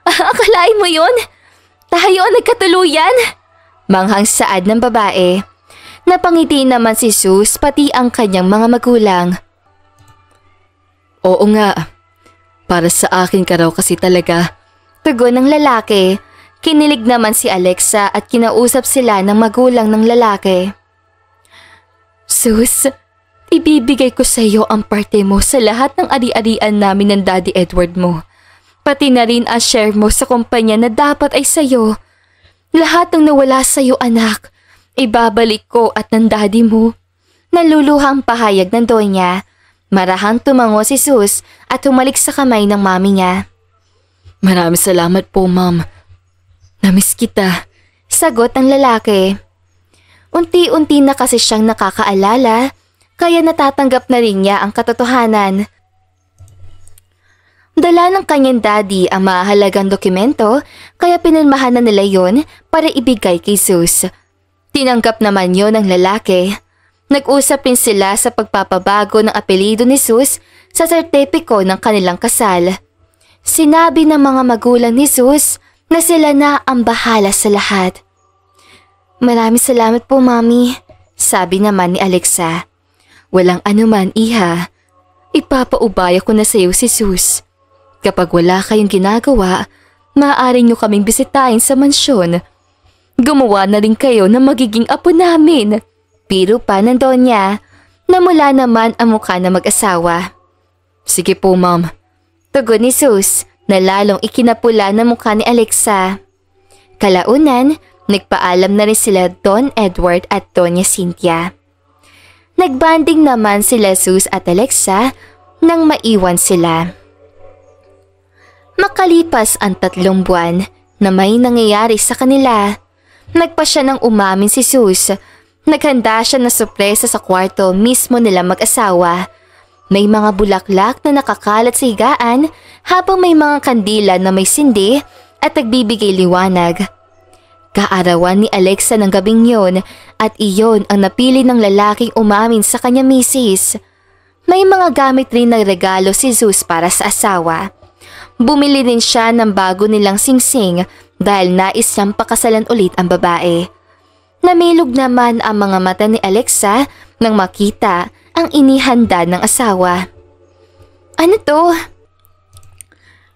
Akalain mo yon? Tayo ang nagkatuluyan? Manghang saad ng babae. Napangiti naman si Zeus pati ang kanyang mga magulang. Oo nga. Para sa akin ka raw kasi talaga. Tugon ng lalaki. Kinilig naman si Alexa at kinausap sila ng magulang ng lalaki. Sus, ibibigay ko sa iyo ang parte mo sa lahat ng ari-arian namin ng Daddy Edward mo. Pati na rin ang share mo sa kumpanya na dapat ay sa iyo. Lahat ng nawala sa iyo, anak, ibabalik ko at ng daddy mo. Naluluhang pahayag ng Donya. Marahang tumango si Sus at humalik sa kamay ng mami niya. Maraming salamat po, Ma'am. Namiss kita. Sagot ng lalaki. Unti-unti na kasi siyang nakakaalala, kaya natatanggap na rin niya ang katotohanan. Dala ng kanyang daddy ang mahalagang dokumento, kaya pinirmahan na nila yon para ibigay kay Sus. Tinanggap naman yon ng lalaki. Nag-usap rin sila sa pagpapabago ng apelyido ni Sus sa sertipiko ng kanilang kasal. Sinabi ng mga magulang ni Sus na sila na ang bahala sa lahat. Maraming salamat po, Mami, sabi naman ni Alexa. Walang anuman, Iha. Ipapaubaya ko na sa iyo si Sus. Kapag wala kayong ginagawa, maaari niyo kaming bisitahin sa mansyon. Gumawa na rin kayo ng magiging apo namin. Biro pa ng Donya, na mula naman ang mukha na mag-asawa. Sige po, Ma'am. Tugon ni Sus na lalong ikinapula ng mukha ni Alexa. Kalaunan, nagpaalam na rin sila Don Edward at Donya Cynthia. Nagbanding naman sila Sus at Alexa nang maiwan sila. Makalipas ang 3 buwan na may nangyayari sa kanila, nagpa siya ng umamin si Sus. Naghanda siya na sorpresa sa kwarto mismo nila mag-asawa. May mga bulaklak na nakakalat sa higaan habang may mga kandila na may sindi at nagbibigay liwanag. Kaarawan ni Alexa ng gabing yon at iyon ang napili ng lalaking umamin sa kanya misis. May mga gamit rin na regalo si Sus para sa asawa. Bumili rin siya ng bago nilang singsing dahil nais niyang pakasalan ulit ang babae. Namilog naman ang mga mata ni Alexa nang makita ang inihanda ng asawa. Ano to?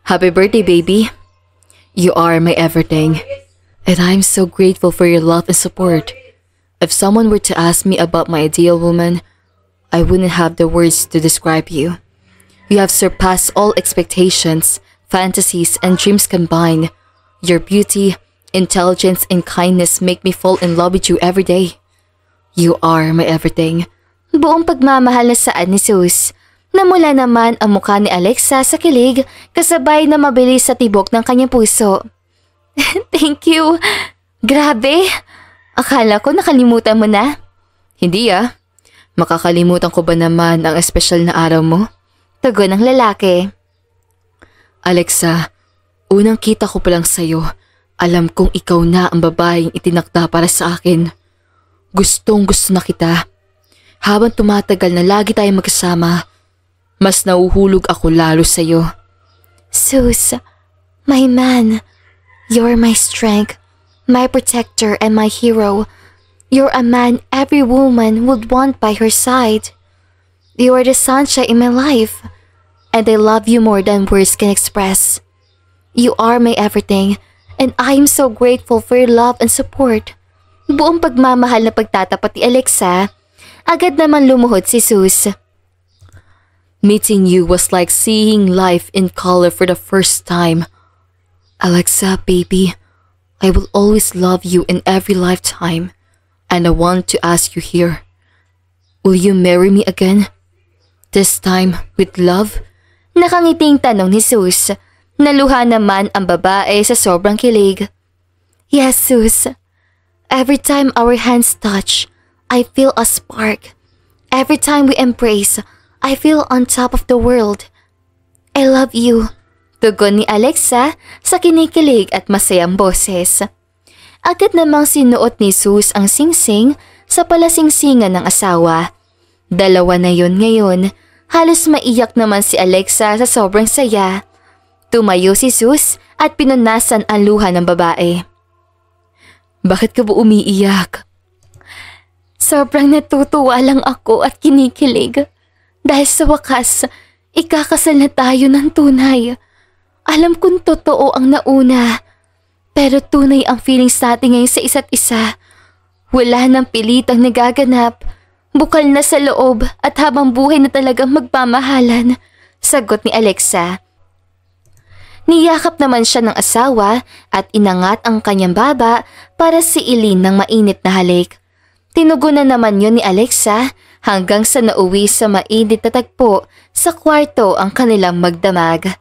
Happy birthday, baby. You are my everything. And I'm so grateful for your love and support. If someone were to ask me about my ideal woman, I wouldn't have the words to describe you. You have surpassed all expectations, fantasies, and dreams combined. Your beauty, intelligence, and kindness make me fall in love with you every day. You are my everything. Buong pagmamahal na saan ni Sus. Namula naman ang mukha ni Alexa sa kilig kasabay na mabilis sa tibok ng kanyang puso. Thank you. Grabe. Akala ko nakalimutan mo na. Hindi ah. Makakalimutan ko ba naman ang espesyal na araw mo? Tugon ng lalaki. Alexa, unang kita ko pa lang sa'yo. Alam kong ikaw na ang babaeng itinakda para sa akin. Gustong gusto na kita. Habang tumatagal na lagi tayong magkasama, mas nauhulog ako lalo sa'yo. Sus, my man, you're my strength, my protector and my hero. You're a man every woman would want by her side. You are the sunshine in my life, and I love you more than words can express. You are my everything, and I am so grateful for your love and support. Buong pagmamahal na pagtatapat ni Alexa, agad naman lumuhod si Sus. Meeting you was like seeing life in color for the first time. Alexa, baby, I will always love you in every lifetime. And I want to ask you here, will you marry me again? This time with love? Nakangiting tanong ni Sus. Naluha naman ang babae sa sobrang kilig. Yes, Sus. Every time our hands touch, I feel a spark. Every time we embrace, I feel on top of the world. I love you. Tugon ni Alexa sa kinikilig at masayang boses. Agad namang sinuot ni Sus ang singsing sa palasingsingan ng asawa. Dalawa na yon ngayon. Halos maiyak naman si Alexa sa sobrang saya. Tumayo si Sus at pinunasan ang luha ng babae. Bakit ka ba umiiyak? Sobrang natutuwa lang ako at kinikilig. Dahil sa wakas, ikakasal na tayo ng tunay. Alam kong totoo ang nauna, pero tunay ang feelings natin ngayon sa isa't isa. Wala nang pilitang nagaganap, bukal na sa loob at habang buhay na talagang magmamahalan, sagot ni Alexa. Niyakap naman siya ng asawa at inangat ang kanyang baba para siilin ng mainit na halik. Tinugunan naman yun ni Alexa hanggang sa nauwi sa mainit na tagpo sa kwarto ang kanilang magdamag.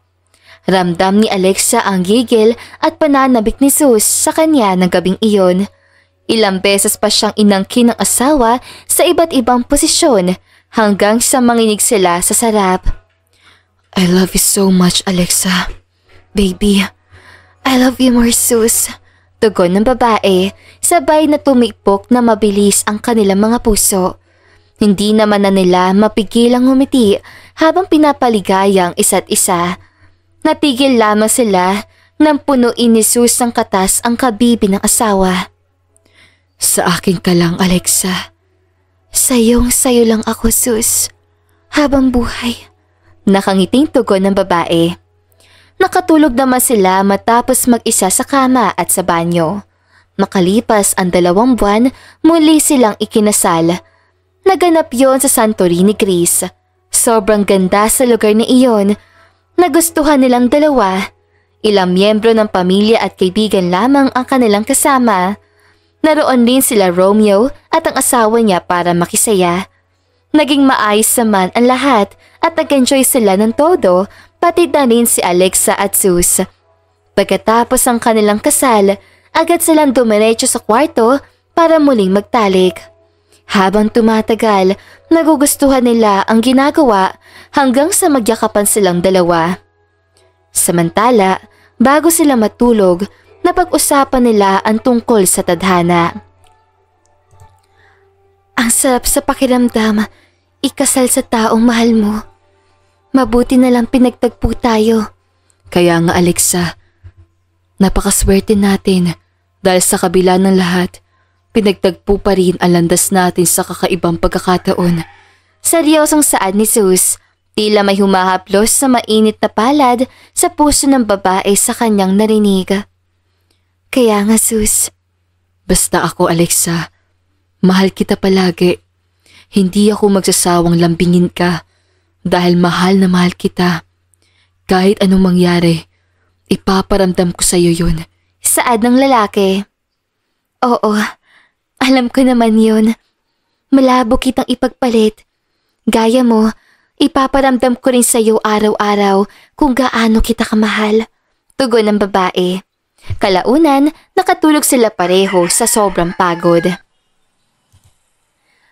Ramdam ni Alexa ang gigil at pananabik ni Zeus sa kanya ng gabing iyon. Ilang beses pa siyang inangkin ng asawa sa iba't ibang posisyon hanggang sa manginig sila sa sarap. I love you so much, Alexa. Baby, I love you more, Zeus. Tugon ng babae, sabay na tumikpok na mabilis ang kanilang mga puso. Hindi naman na nila mapigilang humiti habang pinapaligaya ang isa't isa. Natigil lamang sila nang punuin ni Zeus ng katas ang kabibi ng asawa. Sa akin ka lang, Alexa. Sayong-sayo lang ako, Zeus. Habang buhay. Nakangiting tugon ng babae. Nakatulog naman sila matapos mag-isa sa kama at sa banyo. Makalipas ang 2 buwan, muli silang ikinasal. Naganap yon sa Santorini, Greece. Sobrang ganda sa lugar na iyon. Nagustuhan nilang dalawa. Ilang miyembro ng pamilya at kaibigan lamang ang kanilang kasama. Naroon din sila Romeo at ang asawa niya para makisaya. Naging maayos naman ang lahat at nag-enjoy sila ng todo, pati na rin si Alexa at Zeus. Pagkatapos ang kanilang kasal, agad silang dumiretso sa kwarto para muling magtalik. Habang tumatagal, nagugustuhan nila ang ginagawa hanggang sa magyakapan silang dalawa. Samantala, bago sila matulog, napag-usapan nila ang tungkol sa tadhana. Ang sarap sa pakiramdam, ikasal sa taong mahal mo. Mabuti na lang pinagtagpo tayo. Kaya nga, Alexa, napakaswerte natin dahil sa kabila ng lahat, pinagtagpo pa rin ang landas natin sa kakaibang pagkakataon. Seryosong saad ni Zeus, tila may humahaplos sa mainit na palad sa puso ng babae sa kanyang narinig. Kaya nga, Zeus. Basta ako, Alexa, mahal kita palagi. Hindi ako magsasawang lambingin ka dahil mahal na mahal kita. Kahit anong mangyari, ipaparamdam ko sa iyo yun. Saad ng lalaki. Oo, alam ko naman yun. Malabo kitang ipagpalit. Gaya mo, ipaparamdam ko rin sa iyo araw-araw kung gaano kita kamahal. Tugon ng babae. Kalaunan, nakatulog sila pareho sa sobrang pagod.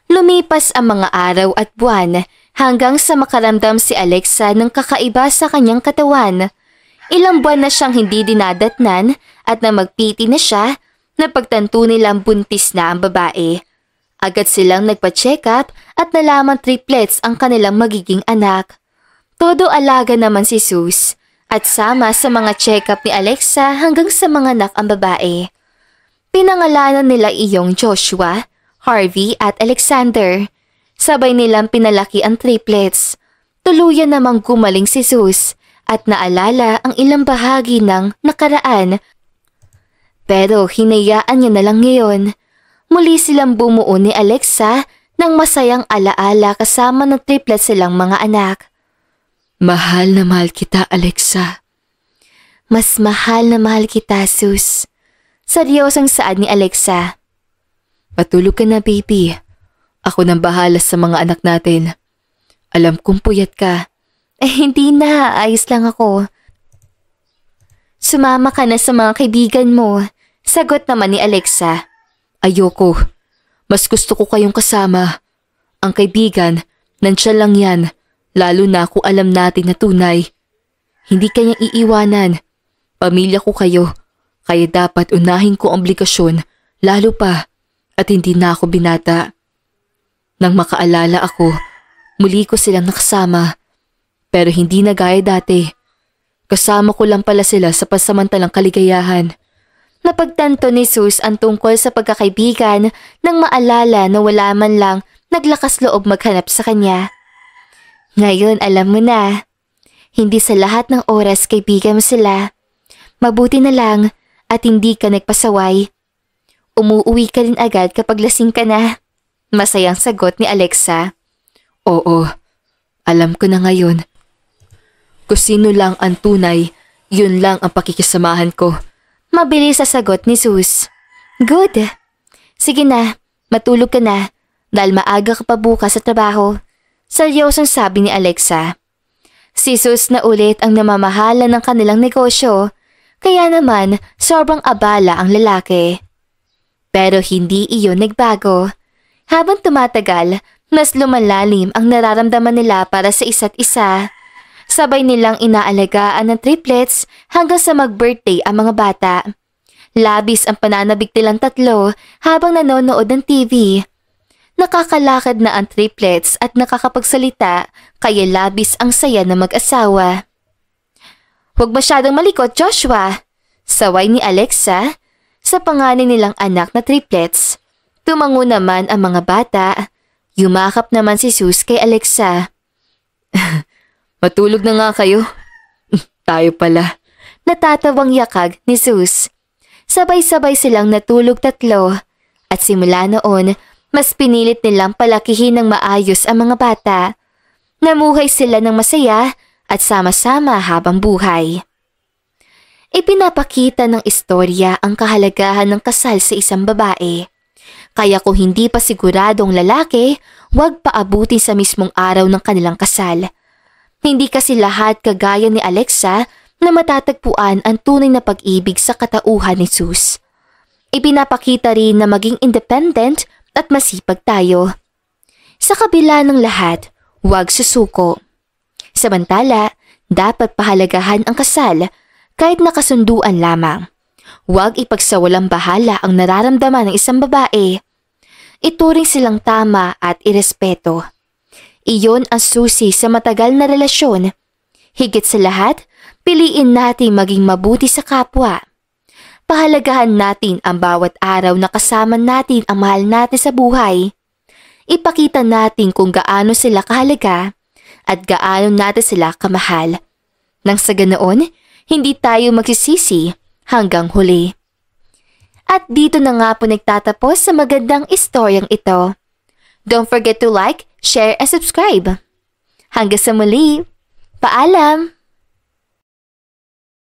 Lumipas ang mga araw at buwan hanggang sa makaramdam si Alexa ng kakaiba sa kanyang katawan. Ilang buwan na siyang hindi dinadatnan at na magpiti na siya, napagtanto nilang buntis na ang babae. Agad silang nagpa-check up at nalaman triplets ang kanilang magiging anak. Todo alaga naman si Zeus at sama sa mga check up ni Alexa hanggang sa mga anak ang babae. Pinangalanan nila iyong Joshua, Harvey at Alexander. Sabay nilang pinalaki ang triplets. Tuluyan namang gumaling si Zeus at naalala ang ilang bahagi ng nakaraan. Pero hinayaan niya na lang ngayon. Muli silang bumuo ni Alexa ng masayang alaala kasama ng triplets silang mga anak. Mahal na mahal kita, Alexa. Mas mahal na mahal kita, Zeus. Seryosong saad ni Alexa. Patulog ka na, baby. Ako nang bahala sa mga anak natin. Alam kong puyat ka. Hindi na. Ayos lang ako. Sumama ka na sa mga kaibigan mo. Sagot naman ni Alexa. Ayoko. Mas gusto ko kayong kasama. Ang kaibigan, nandiyan lang yan. Lalo na kung alam natin na tunay. Hindi kanyang iiwanan. Pamilya ko kayo. Kaya dapat unahin ko ang obligasyon. Lalo pa. At hindi na ako binata. Nang makaalala ako, muli ko silang nakasama. Pero hindi na gaya dati. Kasama ko lang pala sila sa pansamantalang kaligayahan. Napagtanto ni Zeus ang tungkol sa pagkakaibigan nang maalala na wala man lang naglakas loob maghanap sa kanya. Ngayon alam mo na. Hindi sa lahat ng oras kaibigan mo sila. Mabuti na lang at hindi ka nagpasaway. Umuuwi ka rin agad kapag lasing ka na. Masayang sagot ni Alexa. Oo, alam ko na ngayon. Kung sino lang ang tunay, yun lang ang pakikisamahan ko. Mabilis sa sagot ni Zeus. Good. Sige na, matulog ka na dahil maaga ka pa bukas sa trabaho. Seryosong sabi ni Alexa. Si Zeus na ulit ang namamahala ng kanilang negosyo, kaya naman sobrang abala ang lalaki. Pero hindi iyon nagbago. Habang tumatagal, mas lumalalim ang nararamdaman nila para sa isa't isa. Sabay nilang inaalagaan ng triplets hanggang sa mag-birthday ang mga bata. Labis ang pananabik nilang tatlo habang nanonood ng TV. Nakakalakad na ang triplets at nakakapagsalita kaya labis ang saya ng mag-asawa. Huwag masyadong malikot, Joshua, saway ni Alexa sa panganay nilang anak na triplets. Tumango naman ang mga bata. Yumakap naman si Zeus kay Alexa. Matulog na nga kayo. Tayo pala. Natatawang yakag ni Zeus. Sabay-sabay silang natulog tatlo at simula noon, mas pinilit nilang palakihin ng maayos ang mga bata. Namuhay sila ng masaya at sama-sama habang buhay. Ipinapakita ng istorya ang kahalagahan ng kasal sa isang babae. Kaya kung hindi pa siguradong lalaki, huwag paabutin sa mismong araw ng kanilang kasal. Hindi kasi lahat kagaya ni Alexa na matatagpuan ang tunay na pag-ibig sa katauhan ni Zeus. Ipinapakita rin na maging independent at masipag tayo. Sa kabila ng lahat, huwag susuko. Samantala, dapat pahalagahan ang kasal kahit nakasunduan lamang. Huwag ipagsawalang bahala ang nararamdaman ng isang babae. Ituring silang tama at irespeto. Iyon ang susi sa matagal na relasyon. Higit sa lahat, piliin natin maging mabuti sa kapwa. Pahalagahan natin ang bawat araw na kasama natin ang mahal natin sa buhay. Ipakita natin kung gaano sila kahalaga at gaano natin sila kamahal. Nang sa ganoon, hindi tayo magsisisi hanggang huli. At dito na nga po nagtatapos sa magandang istoryang ito. Don't forget to like, share, and subscribe. Hanggang sa muli, paalam!